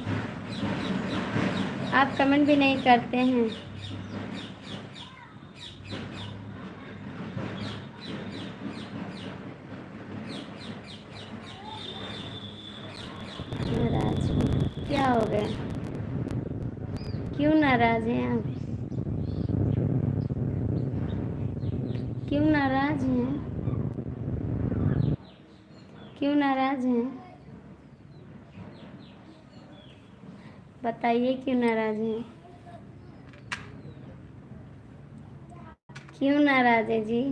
आप कमेंट भी नहीं करते हैं। नाराज क्या हो गया? क्यों नाराज हैं आप? क्यों नाराज हैं? क्यों नाराज हैं? बताइए क्यों नाराज हैं? क्यों नाराज है जी?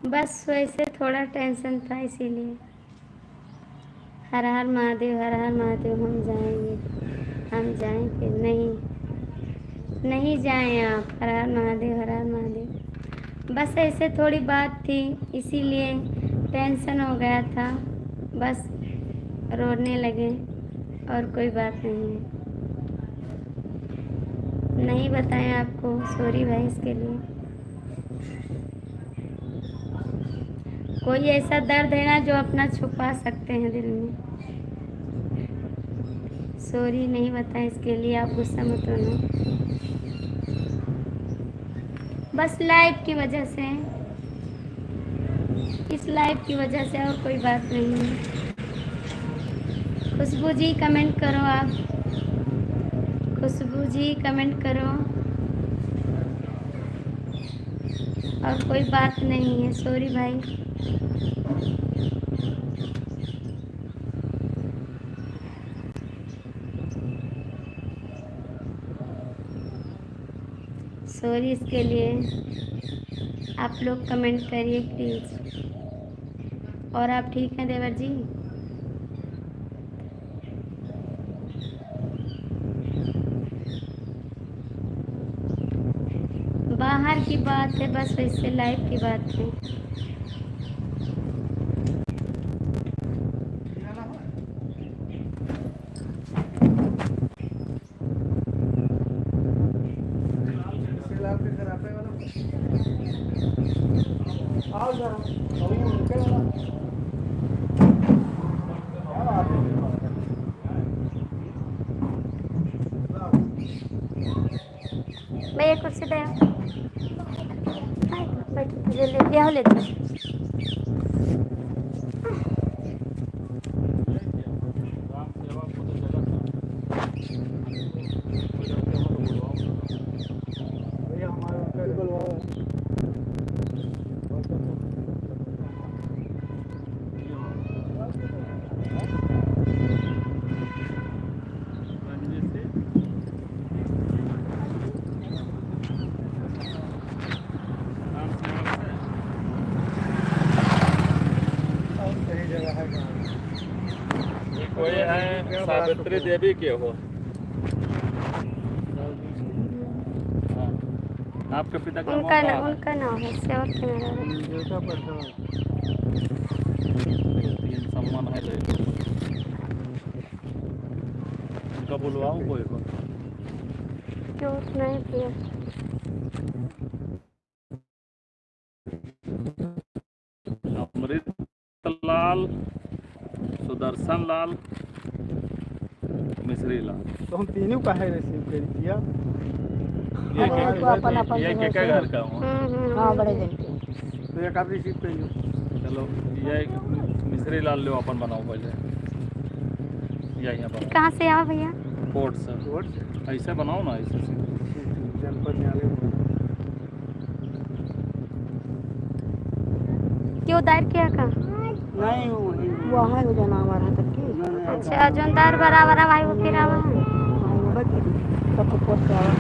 बस वैसे थोड़ा टेंशन था इसीलिए। हर हर महादेव, हर हर महादेव। हम जाएंगे, हम जाएंगे। नहीं, नहीं जाएं आप। हर हर महादेव, हर हर महादेव। बस ऐसे थोड़ी बात थी, इसीलिए टेंशन हो गया था। बस रोने लगे, और कोई बात नहीं है। नहीं बताएं आपको, सॉरी भाई इसके लिए। कोई ऐसा दर्द है ना जो अपना छुपा सकते हैं दिल में। सॉरी नहीं बताएं इसके लिए, आप गुस्सा मत होना। बस लाइव की वजह से, इस लाइव की वजह से, और कोई बात नहीं है। खुशबू जी कमेंट करो आप, खुशबू जी कमेंट करो। और कोई बात नहीं है, सॉरी भाई। सॉरी इसके लिए। आप लोग कमेंट करिए प्लीज़। और आप ठीक हैं देवर जी? बाहर की बात है, बस वैसे लाइव की बात है। भैया कुर्सी दे, ले लेते। कोई है सावित्री देवी के हो? हाँ। आपके पिता का उनका नाम है सेवक के मेरा। तीन सम्मान है उनका बुलवाऊं कोई को? क्यों नहीं किया? अमृत लाल, सुदर्शन लाल, मिश्री लाल। तो हम तीनों का है रिसीव कर दिया। ये के घर का हूँ? हाँ, बड़े दिन के। तो एक आप रिसीव कर लो। चलो ये मिश्री लाल लो, अपन बनाओ पहले। यहाँ बनाओ। कहाँ से आओ भैया? कोर्ट से। ऐसे बनाओ ना, ऐसे से। जनपद न्यायालय क्यों दायर किया का? नहीं वो है वो जानवर है तक के। अच्छा, जो दायर बराबर भाई वो फिर आवा है सब पोस्ट करा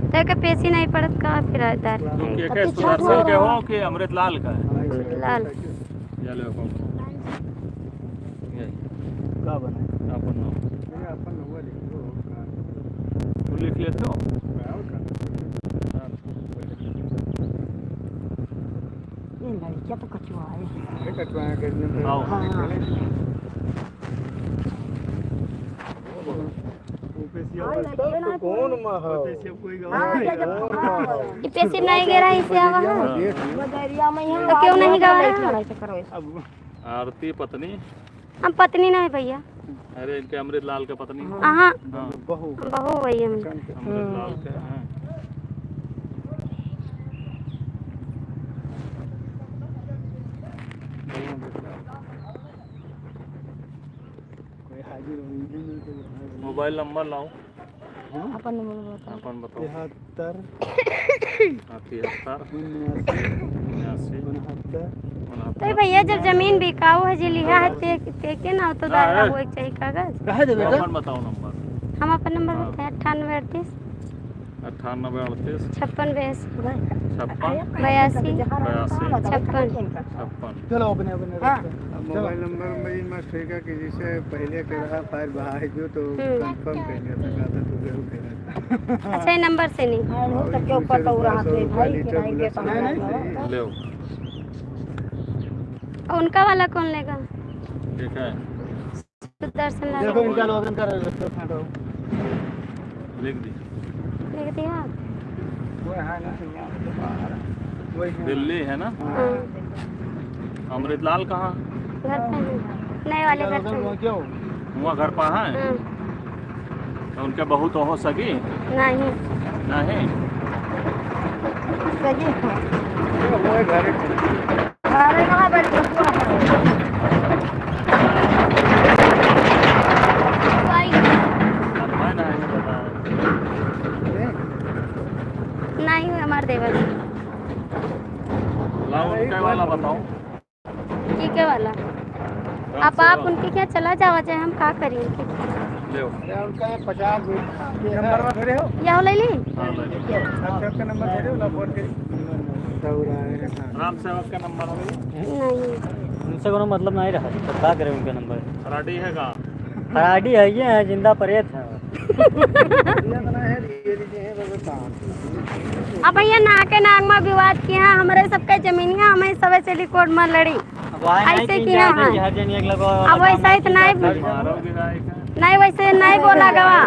तो के पेशी नहीं पड़त का फिर दायर के सुदर्शन के हो कि अमृत लाल का है? लाल। या ले अपन ये का बना अपन नाम ये अपन हुआ लिखो तू लिख लेते हो ये लड़किया तो कचुआ है कचुआ करने पे आओ। हाँ कौन महा कोई ये पैसे नहीं गिरा इसे आवा है बदरिया में तो क्यों नहीं गवा है आरती पत्नी हम पत्नी नहीं भैया अरे इनके अमृत लाल के पत्नी हाँ हाँ बहू बहू भैया मैं अमृत लाल के हैं कोई हाजिर होगी मोबाइल नंबर लाओ अपन नंबर बताओ अपन बताओ 73 73 तो भैया जब जमीन बिकाऊ है जी लिया है ते के ना तो दादा वो एक चाहिए कागज कहा दे बेटा अपन बताओ नंबर हम अपन नंबर बताएं 98 98 38 38 56 56 82 56 चलो अपने अपने हाँ। मोबाइल नंबर में मैं ठेका कि जैसे पहले के रहा फायर बाहर जो तो कंफर्म कर लिया था कहा था तू जरूर करा अच्छा ये नंबर से नहीं हो तो क्यों पता हो रहा है भाई कि नहीं के ले लो और उनका वाला कौन लेगा ठीक है सुदर्शन लाल देखो इनका लॉगिन कर रहे हो लिख दी लिख दिया वो है ना वही है दिल्ली है ना हाँ अमृत लाल कहाँ घर पे है नए वाले घर पे है। क्यों हुआ घर पहाँ है हाँ, तो उनके बहू तो हो सकी नहीं नहीं सही वो घर अरे ना बैठ अब मैं नहीं बताया नहीं हुए हमारे देवर लाओ उनके वाला बताओ ठीक है वाला अब आप उनके क्या चला जाओ चाहे हम क्या करें उनके ले उनका 50 नंबर में खड़े हो या हो ले ली हाँ ले लो। सबका नंबर खड़े हो ना फोन करी राम सेवक का नंबर है नहीं उनसे कोनो मतलब नहीं रहा तो क्या करें उनका नंबर फराडी है कहाँ खराडी है ये है जिंदा प्रेत है अब भैया नाके नाक में विवाद किया है हमारे सबके जमीनिया हमें सबे से कोर्ट में लड़ी ऐसे किया है अब वैसा ही तो नहीं मारो गिराए का नहीं वैसे नहीं बोला गवा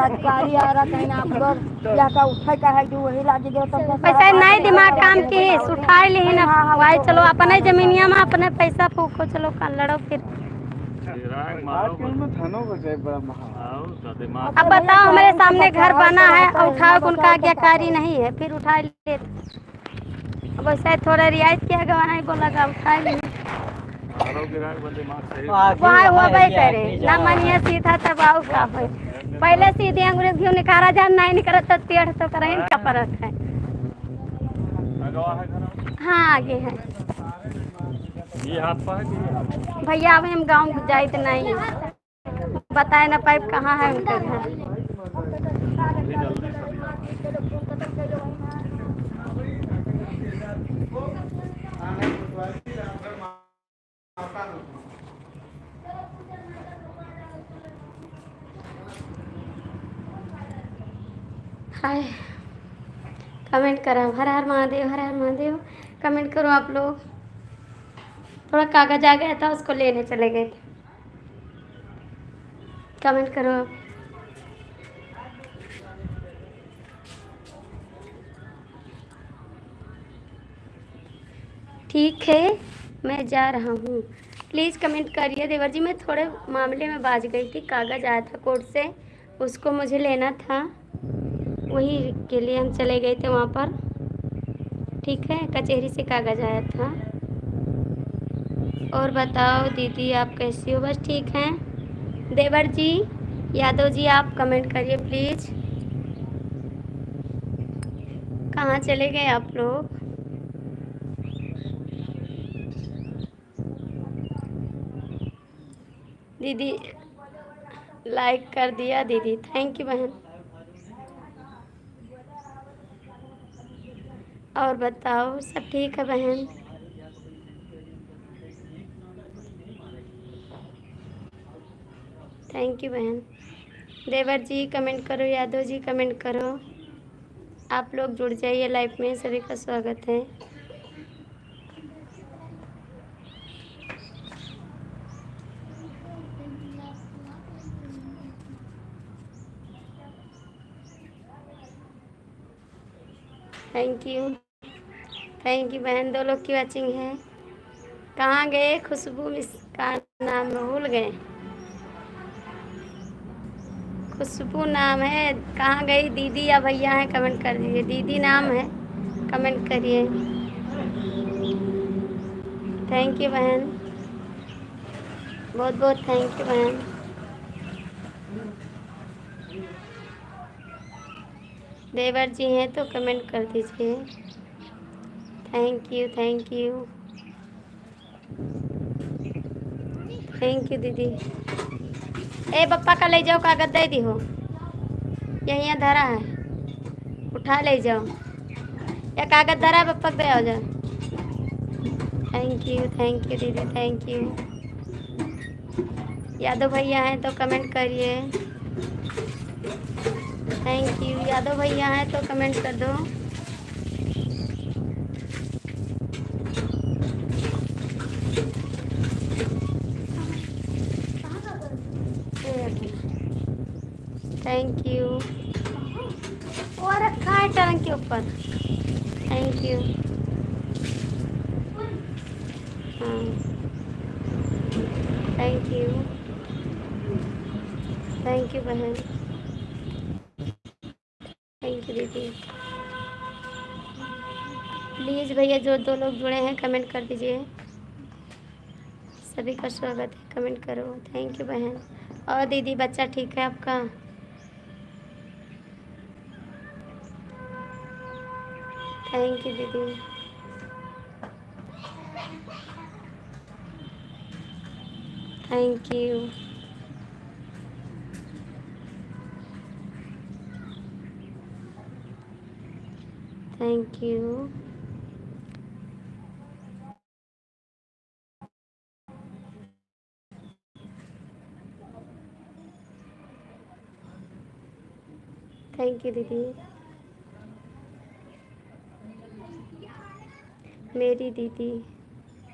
अधिकारी आ रहा कहीं आप लोग जाकर उठा का है जो वही लाज गया तब वैसे नहीं दिमाग काम की उठा ली ना भाई चलो अपने जमीनिया में अपने पैसा फूको चलो कल लड़ो फिर गिराए मारो थानों को जाए बड़ा महा आओ तो दिमाग अब बताओ हमारे सामने घर बना है और उठाओ उनका आज्ञाकारी नहीं है फिर उठा ले अब वैसे थोड़ा रियायत किया गवा नहीं बोला गया उठा ली मारो गिराए का दिमाग सही वहाँ हुआ भाई करे ना मानिए सीधा तब आओ का होई पहले सीधे अंग्रेज घी निकारा जा नहीं निकला तो टेढ़ तो करे इनका परत है अगवा है घर हाँ आगे है ये हाथ पा है कि ये हाथ भैया अब हम गाँव जाए तो नहीं बताए ना पाइप कहाँ है उनका घर ये जल्दी से हाय कमेंट करो हर हर महादेव कमेंट करो आप लोग थोड़ा कागज आ गया था उसको लेने चले गए थे कमेंट करो आप ठीक है मैं जा रहा हूँ प्लीज़ कमेंट करिए देवर जी मैं थोड़े मामले में बाज गई थी कागज़ आया था कोर्ट से उसको मुझे लेना था वही के लिए हम चले गए थे वहाँ पर ठीक है कचहरी से कागज़ आया था और बताओ दीदी आप कैसी हो बस ठीक हैं देवर जी यादव जी आप कमेंट करिए प्लीज़ कहाँ चले गए आप लोग दीदी लाइक कर दिया दीदी थैंक यू बहन और बताओ सब ठीक है बहन थैंक यू बहन। देवर जी कमेंट करो, यादव जी कमेंट करो, आप लोग जुड़ जाइए लाइव में, सभी का स्वागत है। थैंक यू बहन, 2 लोग की वाचिंग है। कहाँ गए खुशबू, मिस का नाम भूल गए। खुशबू नाम है, कहाँ गई दीदी या भैया हैं कमेंट कर दीजिए। दीदी नाम है, कमेंट करिए। थैंक यू बहन, बहुत बहुत थैंक यू बहन। देवर जी हैं तो कमेंट कर दीजिए। थैंक यू दीदी। ए पप्पा का ले जाओ, कागज दे दी हो, यहीं धरा है, उठा ले जाओ, या कागज धरा है पप्पा दे, आ जाओ। थैंक यू दीदी, थैंक यू। यादव भैया हैं तो कमेंट करिए। थैंक यू, यादव भैया हैं तो कमेंट कर दो। थैंक यू, और रखा है टरंग के ऊपर। Thank you. हाँ, थैंक यू बहन, थैंक यू दीदी। प्लीज़ भैया जो 2 लोग जुड़े हैं कमेंट कर दीजिए, सभी का स्वागत है, कमेंट करो। थैंक यू बहन। और दीदी बच्चा ठीक है आपका? थैंक यू दीदी। Thank you. Thank you. Thank you दीदी। मेरी दीदी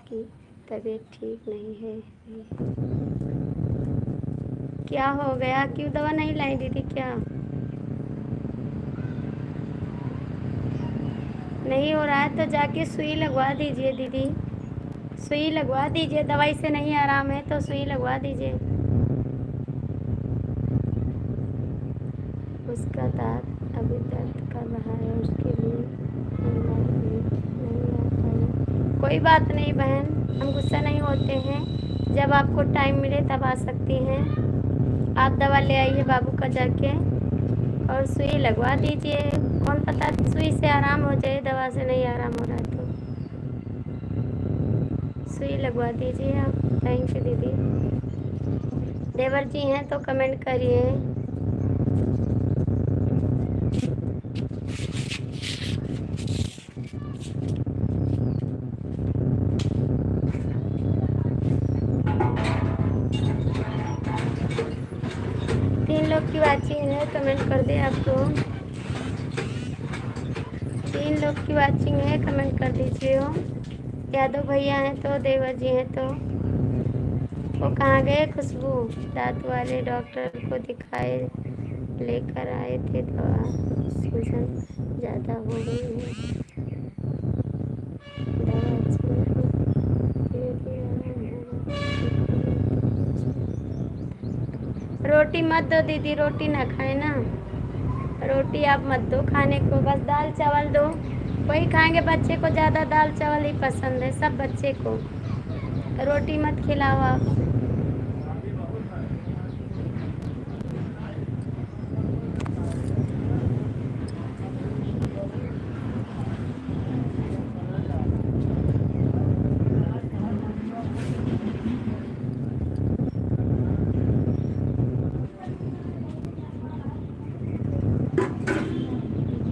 की तबीयत ठीक नहीं है। क्या हो गया, क्यों दवा नहीं लाई दीदी? क्या नहीं हो रहा है तो जाके सुई लगवा दीजिए दीदी, सुई लगवा दीजिए। दवाई से नहीं आराम है तो सुई लगवा दीजिए। उसका दांत अभी दर्द कर रहा है, उसके लिए नहीं आ पाई। कोई बात नहीं बहन, हम गुस्सा नहीं होते हैं, जब आपको टाइम मिले तब आ सकती हैं। आप दवा ले आइए बाबू का जाके और सुई लगवा दीजिए। कौन पता सुई से आराम हो जाए, दवा से नहीं आराम हो रहा है तो सुई लगवा दीजिए आप। थैंक यू दीदी। देवर जी हैं तो कमेंट करिए। की वाचिंग है, कमेंट कर दे आपको। 3 लोग की वाचिंग है, कमेंट कर दीजिए हो। यादव भैया हैं तो, देवर जी हैं तो। वो कहाँ गए खुशबू? दांत वाले डॉक्टर को दिखाए, लेकर आए थे दवा, सूजन ज़्यादा हो गई है। रोटी मत दो दीदी, रोटी ना खाए ना, रोटी आप मत दो खाने को, बस दाल चावल दो, वही खाएंगे। बच्चे को ज़्यादा दाल चावल ही पसंद है, सब बच्चे को, रोटी मत खिलाओ आप।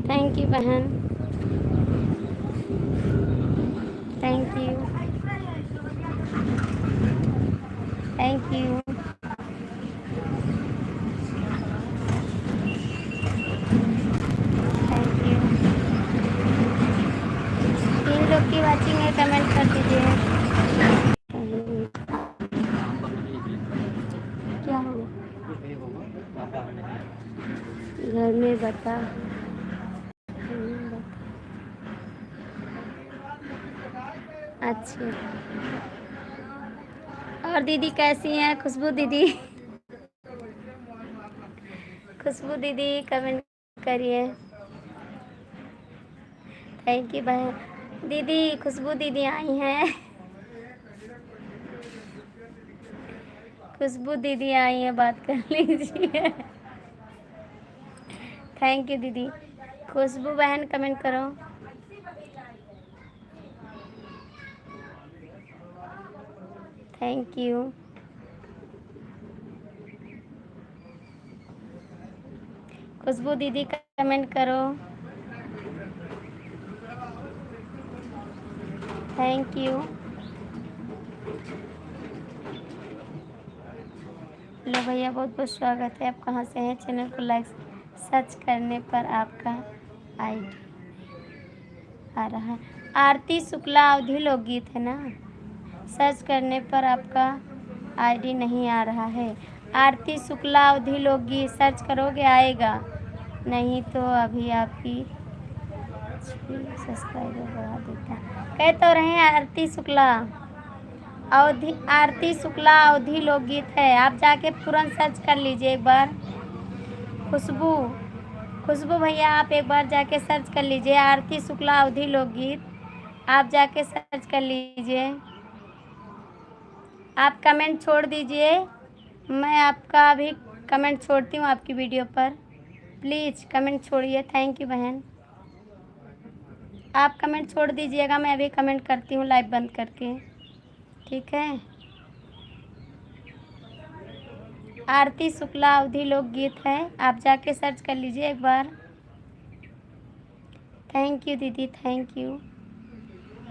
थैंक यू बहन, थैंक यू, थैंक यू। की वाचिंग है कमेंट कर दीजिए। क्या हो घर में बता। अच्छा, और दीदी कैसी हैं? खुशबू दीदी, खुशबू दीदी कमेंट करिए। थैंक यू बहन। दीदी खुशबू दीदी आई हैं, खुशबू दीदी आई हैं, बात कर लीजिए। थैंक यू दीदी। खुशबू बहन कमेंट करो। Thank you. खुशबू दीदी कमेंट करो। Thank you. लो भैया, बहुत बहुत स्वागत है। आप कहाँ से हैं? चैनल को लाइक सर्च करने पर आपका आईडी आ रहा है। आरती शुक्ला अवधि लोकगीत है ना? सर्च करने पर आपका आईडी नहीं आ रहा है। आरती शुक्ला अवधि लोकगीत सर्च करोगे आएगा, नहीं तो अभी आपकी सब्सक्राइबर बढ़ा देता है। कह तो रहे हैं आरती शुक्ला अवधि, आरती शुक्ला अवधि लोकगीत है। आप जाके तुरंत सर्च कर लीजिए एक बार। खुशबू, खुशबू भैया आप एक बार जाके सर्च कर लीजिए आरती शुक्ला अवधि लोकगीत। आप जाके सर्च कर लीजिए। आप कमेंट छोड़ दीजिए, मैं आपका अभी कमेंट छोड़ती हूँ आपकी वीडियो पर। प्लीज़ कमेंट छोड़िए। थैंक यू बहन। आप कमेंट छोड़ दीजिएगा, मैं अभी कमेंट करती हूँ लाइव बंद करके, ठीक है? आरती शुक्ला अवधि लोकगीत है, आप जाके सर्च कर लीजिए एक बार। थैंक यू दीदी, थैंक यू।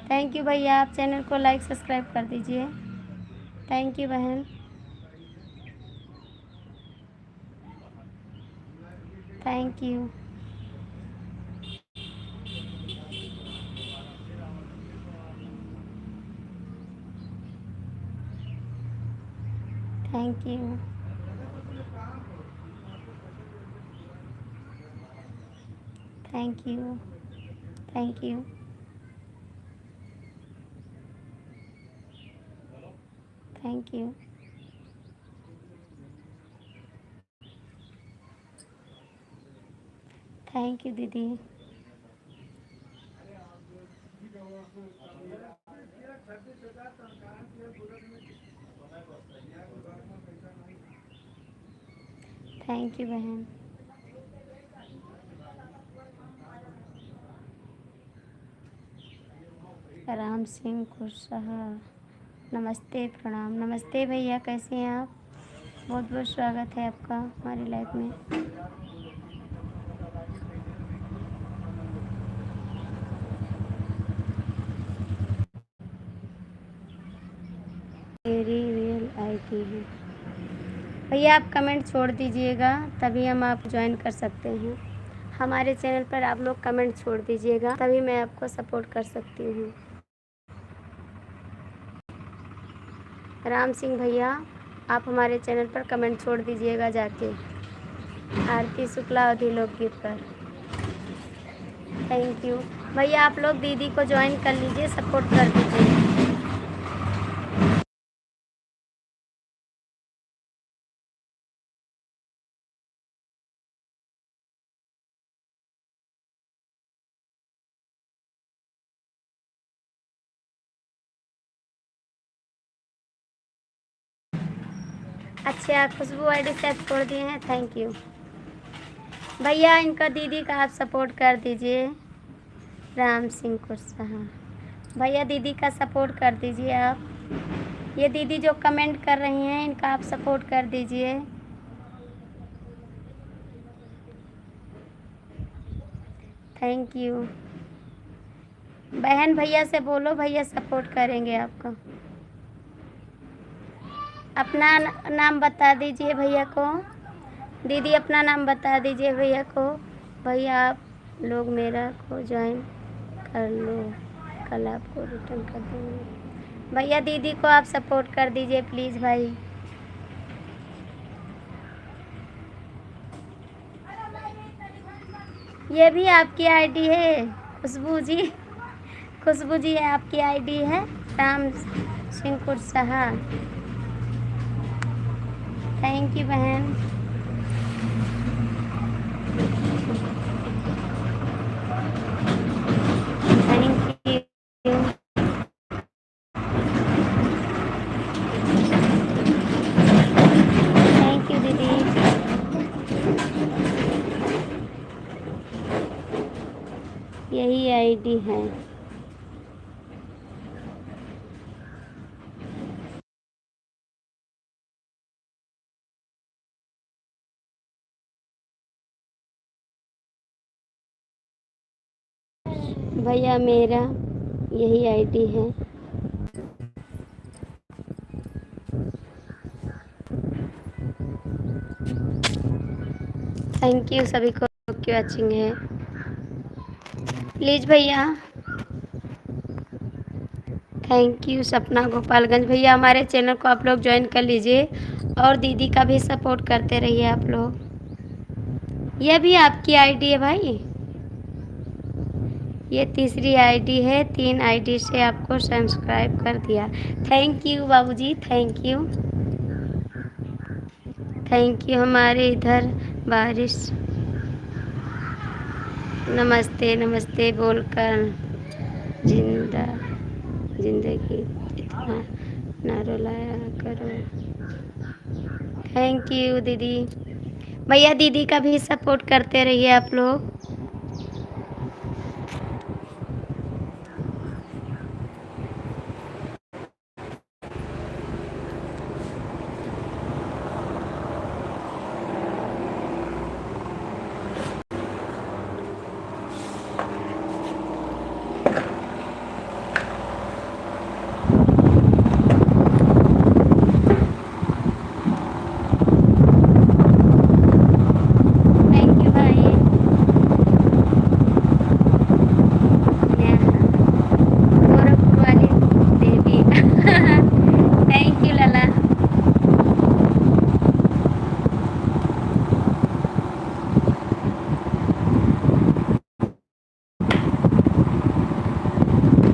थैंक यू भैया, आप चैनल को लाइक सब्सक्राइब कर दीजिए। थैंक यू बहन। Thank you. Thank you. Thank you. Thank you. Thank you. Thank you दीदी। थैंक यू बहन। राम सिंह कुशवाहा, नमस्ते प्रणाम। नमस्ते भैया, कैसे हैं आप? बहुत बहुत स्वागत है आपका हमारी लाइफ में। मेरी रियल आईडी है भैया। आप कमेंट छोड़ दीजिएगा तभी हम आप ज्वाइन कर सकते हैं। हमारे चैनल पर आप लोग कमेंट छोड़ दीजिएगा तभी मैं आपको सपोर्ट कर सकती हूँ। राम सिंह भैया, आप हमारे चैनल पर कमेंट छोड़ दीजिएगा जाके आरती शुक्ला अवधि लोकगीत पर। थैंक यू भैया। आप लोग दीदी को ज्वाइन कर लीजिए, सपोर्ट कर दीजिए। अच्छा, खुशबू आईडी से आप छोड़ दिए हैं, थैंक यू भैया। इनका दीदी का आप सपोर्ट कर दीजिए। राम सिंह कुशवाहा भैया, दीदी का सपोर्ट कर दीजिए आप। ये दीदी जो कमेंट कर रही हैं इनका आप सपोर्ट कर दीजिए। थैंक यू बहन। भैया से बोलो, भैया सपोर्ट करेंगे आपको। अपना नाम बता दीजिए भैया को। दीदी अपना नाम बता दीजिए भैया को। भैया आप लोग मेरा को ज्वाइन कर लो। कल आपको रिटर्न कर दूँगी। भैया दीदी को आप सपोर्ट कर दीजिए प्लीज़ भाई। ये भी आपकी आईडी है खुशबू जी, खुशबू जी है आपकी आईडी है। राम सिंह कुरसहा, थैंक यू बहन। थैंक यू, थैंक यू दीदी। यही आईडी है। भैया मेरा यही आईडी है। थैंक यू सभी को की वॉचिंग है। प्लीज़ भैया, थैंक यू। सपना गोपालगंज, भैया हमारे चैनल को आप लोग ज्वाइन कर लीजिए और दीदी का भी सपोर्ट करते रहिए आप लोग। यह भी आपकी आईडी है भाई, ये तीसरी आईडी है। 3 आईडी से आपको सब्सक्राइब कर दिया। थैंक यू बाबूजी, थैंक यू, थैंक यू। हमारे इधर बारिश नमस्ते नमस्ते बोलकर जिंदगी इतना ना रुलाया करो। थैंक यू दीदी। भैया दीदी का भी सपोर्ट करते रहिए आप लोग। थैंक यू भाई। गोरखपुर वाली देवी थैंक यू लाला।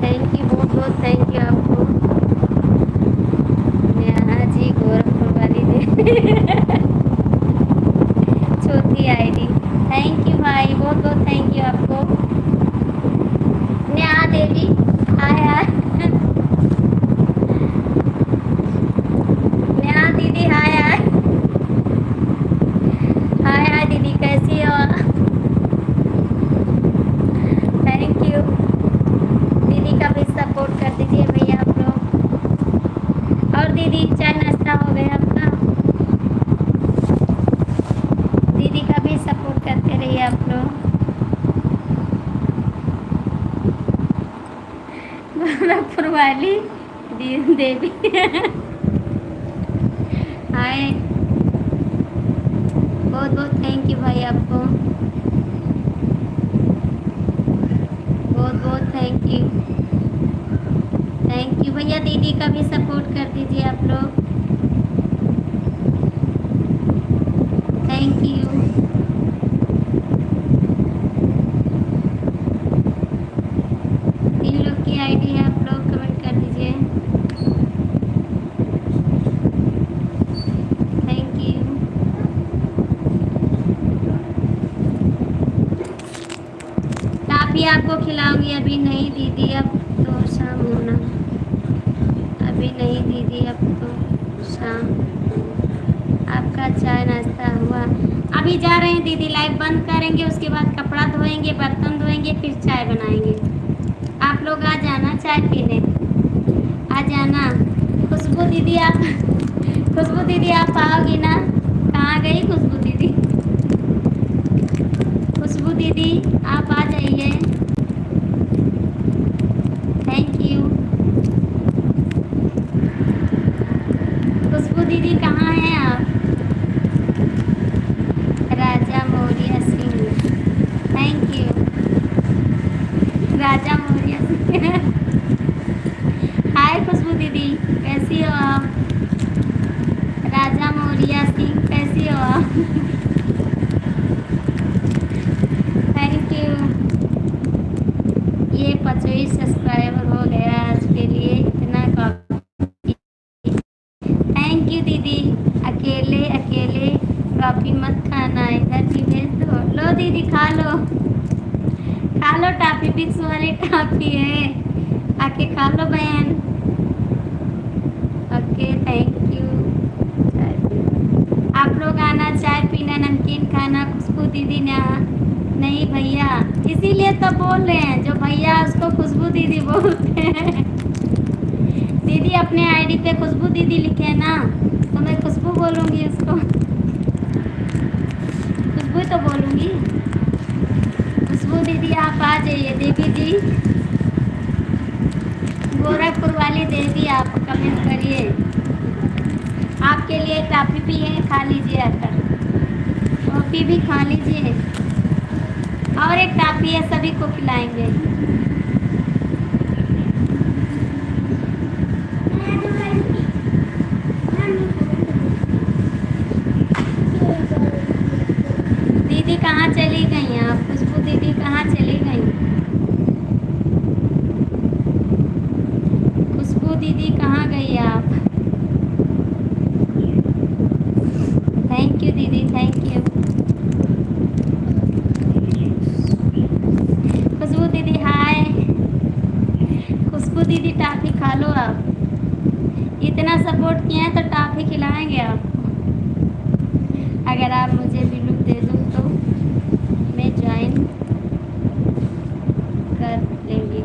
थैंक यू, बहुत बहुत थैंक यू आपको। नेहा जी गोरखपुर वाली देवी चौथी आईडी। थैंक यू भाई, बहुत बहुत थैंक यू आपको। नेहा देवी हाय हाय। नेहा दीदी हाय हाय। हाय हाय दीदी, कैसी हो? Thank you. दीदी का भी सपोर्ट कर दीजिए भैया आप लोग। और दीदी चाय नाश्ता हो गया आपका? दीदी का भी सपोर्ट करते रहिए आप लोग। गोरखपुर वाली देवी हाय, बहुत बहुत थैंक यू भाई आपको, बहुत बहुत थैंक यू। थैंक यू भैया, दीदी का भी सपोर्ट कर दीजिए आप लोग। Thank you. इन लोग की आईडी है, आप लोग कमेंट कर दीजिए। Thank you. काफ़ी आपको खिलाऊंगी, अभी नहीं दीदी, अब तो शाम होना। अभी नहीं दीदी, अब तो शाम। आपका चाय नाश्ता हुआ? अभी जा रहे हैं दीदी, लाइव बंद करेंगे, उसके बाद कपड़ा धोएंगे, बर्तन धोएंगे, फिर चाय बनाएंगे। आप लोग आ जाना चाय पीने, आ जाना। खुशबू दीदी आप खुशबू दीदी आप आओगी ना? कहाँ गई खुशबू दीदी? खुशबू दीदी आप आ जाइए। Thank you. खुशबू दीदी कहाँ हैं आप? राजा मौर्य सिंह, थैंक यू। राजा राजा मौर्य सिंह। हाय खुशबू दीदी, कैसी हो आप? राजा मौर्य सिंह, कैसी हो आप? Thank you. ये 25 सब्सक्राइबर हो गया आज के लिए, इतना काफी। थैंक यू दीदी। अकेले अकेले कॉफी मत खाना, इधर भी भेज दो। लो दीदी खा लो, खा लो, टाफी फिक्स वाली टाफी है, आके खा लो बहन। Okay thank you. आप लोग आना, चाय पीना, नमकीन खाना। खुशबू दीदी ना, नहीं भैया, इसीलिए तो बोल रहे हैं, जो भैया उसको खुशबू दीदी बोलते हैं। दीदी अपने आईडी पे खुशबू दीदी लिखे ना, तो मैं खुशबू बोलूँगी उसको, खुशबू तो बोलूँगी। खुशबू दीदी आप आ जाइए। देवी जी, गोरखपुर वाली देवी, आप कमेंट करिए। आपके लिए टॉफी भी है, खा लीजिए आकर, टॉफी भी खा लीजिए, और एक टॉफी है, सभी को खिलाएंगे। दीदी कहाँ चली गई आप? खुशबू दीदी कहाँ चली गई? खुशबू दीदी कहाँ गई आप? थैंक यू दीदी, थैंक यू। खुशबू दीदी हाय। खुशबू दीदी टॉफी खा लो आप, इतना सपोर्ट किया है तो टॉफी खिलाएंगे आप। अगर आप मुझे भी लुक दे दो तो मैं ज्वाइन कर लेंगी।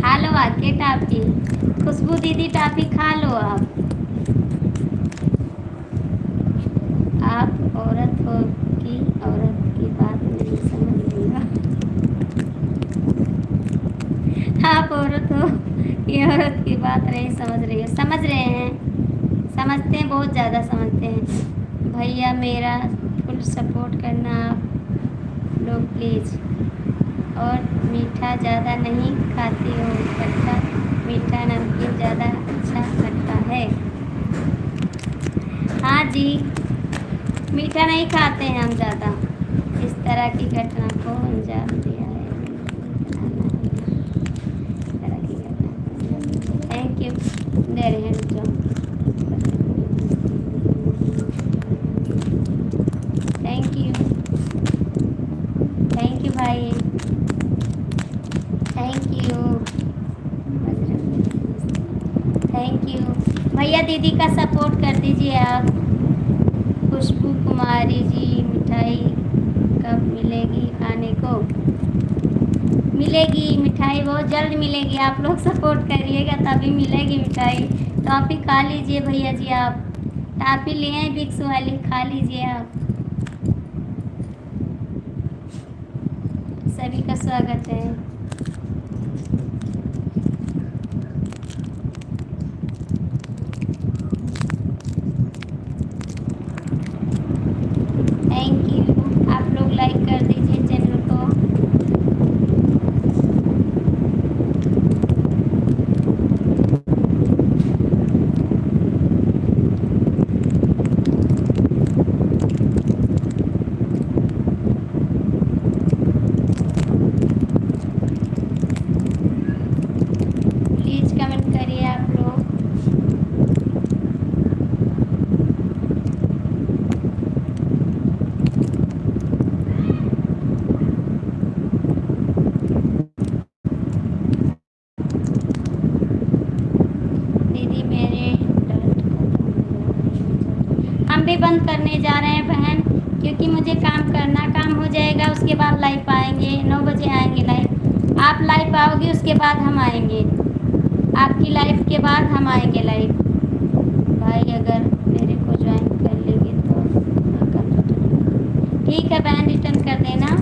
खा लो आके टॉफी, खुशबू दीदी टॉफी खा लो आप औरत हो कि औरत की बात नहीं समझ लेगा। आप औरत हो कि औरत की बात नहीं समझ रही हो? समझ रहे हैं, समझते हैं, बहुत ज़्यादा समझते हैं। भैया मेरा फुल सपोर्ट करना आप लोग प्लीज़। और मीठा ज़्यादा नहीं खाती हो? खट्टा मीठा नमकीन ज़्यादा अच्छा लगता है। हाँ जी, मीठा नहीं खाते हैं हम ज़्यादा। इस तरह की घटना को अंजाम दिया है। थैंक यू, दे रहे हैं जो। थैंक यू भाई, थैंक यू भैया। दीदी का सपोर्ट कर दीजिए आप। खुशबू कुमारी जी, मिठाई कब मिलेगी खाने को? मिलेगी मिठाई, बहुत जल्द मिलेगी। आप लोग सपोर्ट करिएगा तभी मिलेगी मिठाई। टॉफी खा लीजिए भैया जी, आप टॉफी लिए हैं विक्स वाली, खा लीजिए आप। सभी का स्वागत है। थैंक यू, आप लोग लाइक कर दीजिए चैनल को। प्लीज कमेंट करिए आप लोग। दीदी मेरे हम भी बंद करने जा रहे हैं बहन, क्योंकि मुझे काम करना, काम हो जाएगा उसके बाद लाइव आएंगे। 9 बजे आएंगे लाइव। आप लाइव आओगे उसके बाद हम आएंगे, आपकी लाइव के बाद हम आएंगे लाइव। भाई अगर मेरे को ज्वाइन कर लेगी तो ठीक है बहन, रिटर्न कर देना।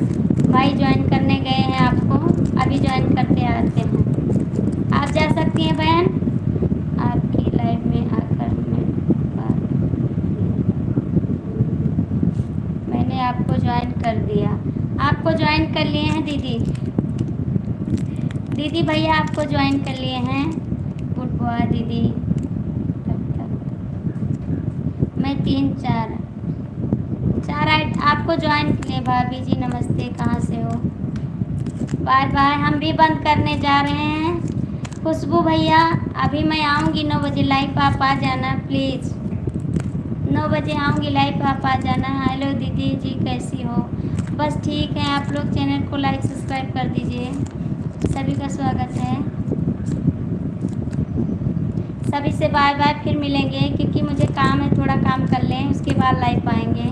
भाई ज्वाइन करने गए हैं, आपको अभी ज्वाइन करते आते हैं। आप जा सकती हैं बहन, आपकी लाइव में आकर मैंने आपको ज्वाइन कर दिया। आपको ज्वाइन कर लिए हैं दीदी, दीदी भैया आपको ज्वाइन कर लिए हैं। गुड बॉय दीदी। मैं 3-4 आपको ज्वाइन किए। भाभी जी नमस्ते, कहाँ से हो? Bye bye. हम भी बंद करने जा रहे हैं। खुशबू भैया अभी मैं आऊँगी 9 बजे लाइव, आप आ जाना प्लीज़। 9 बजे आऊँगी लाइव, आप आ जाना। हेलो दीदी जी कैसी हो? बस ठीक है। आप लोग चैनल को लाइक सब्सक्राइब कर दीजिए। सभी का स्वागत है। सभी से बाय बाय, फिर मिलेंगे क्योंकि मुझे काम है, थोड़ा काम कर लें उसके बाद लाइव आएंगे।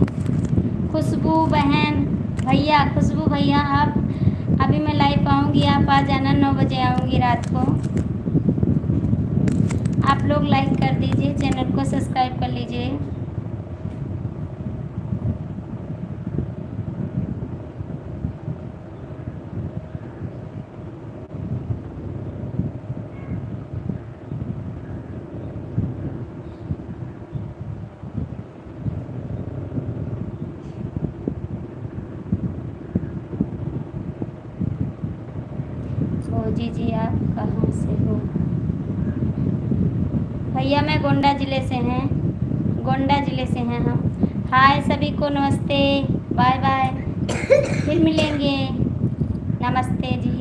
खुशबू बहन भैया, खुशबू भैया आप अभी मैं लाइव आऊँगी, आप आ जाना। 9 बजे आऊँगी रात को। आप लोग लाइक कर दीजिए, चैनल को सब्सक्राइब कर लीजिए। जी आप कहाँ से हो? भैया मैं गोंडा ज़िले से हैं, गोंडा ज़िले से हैं हम। हाय सभी को नमस्ते, बाय बाय, फिर मिलेंगे। नमस्ते जी।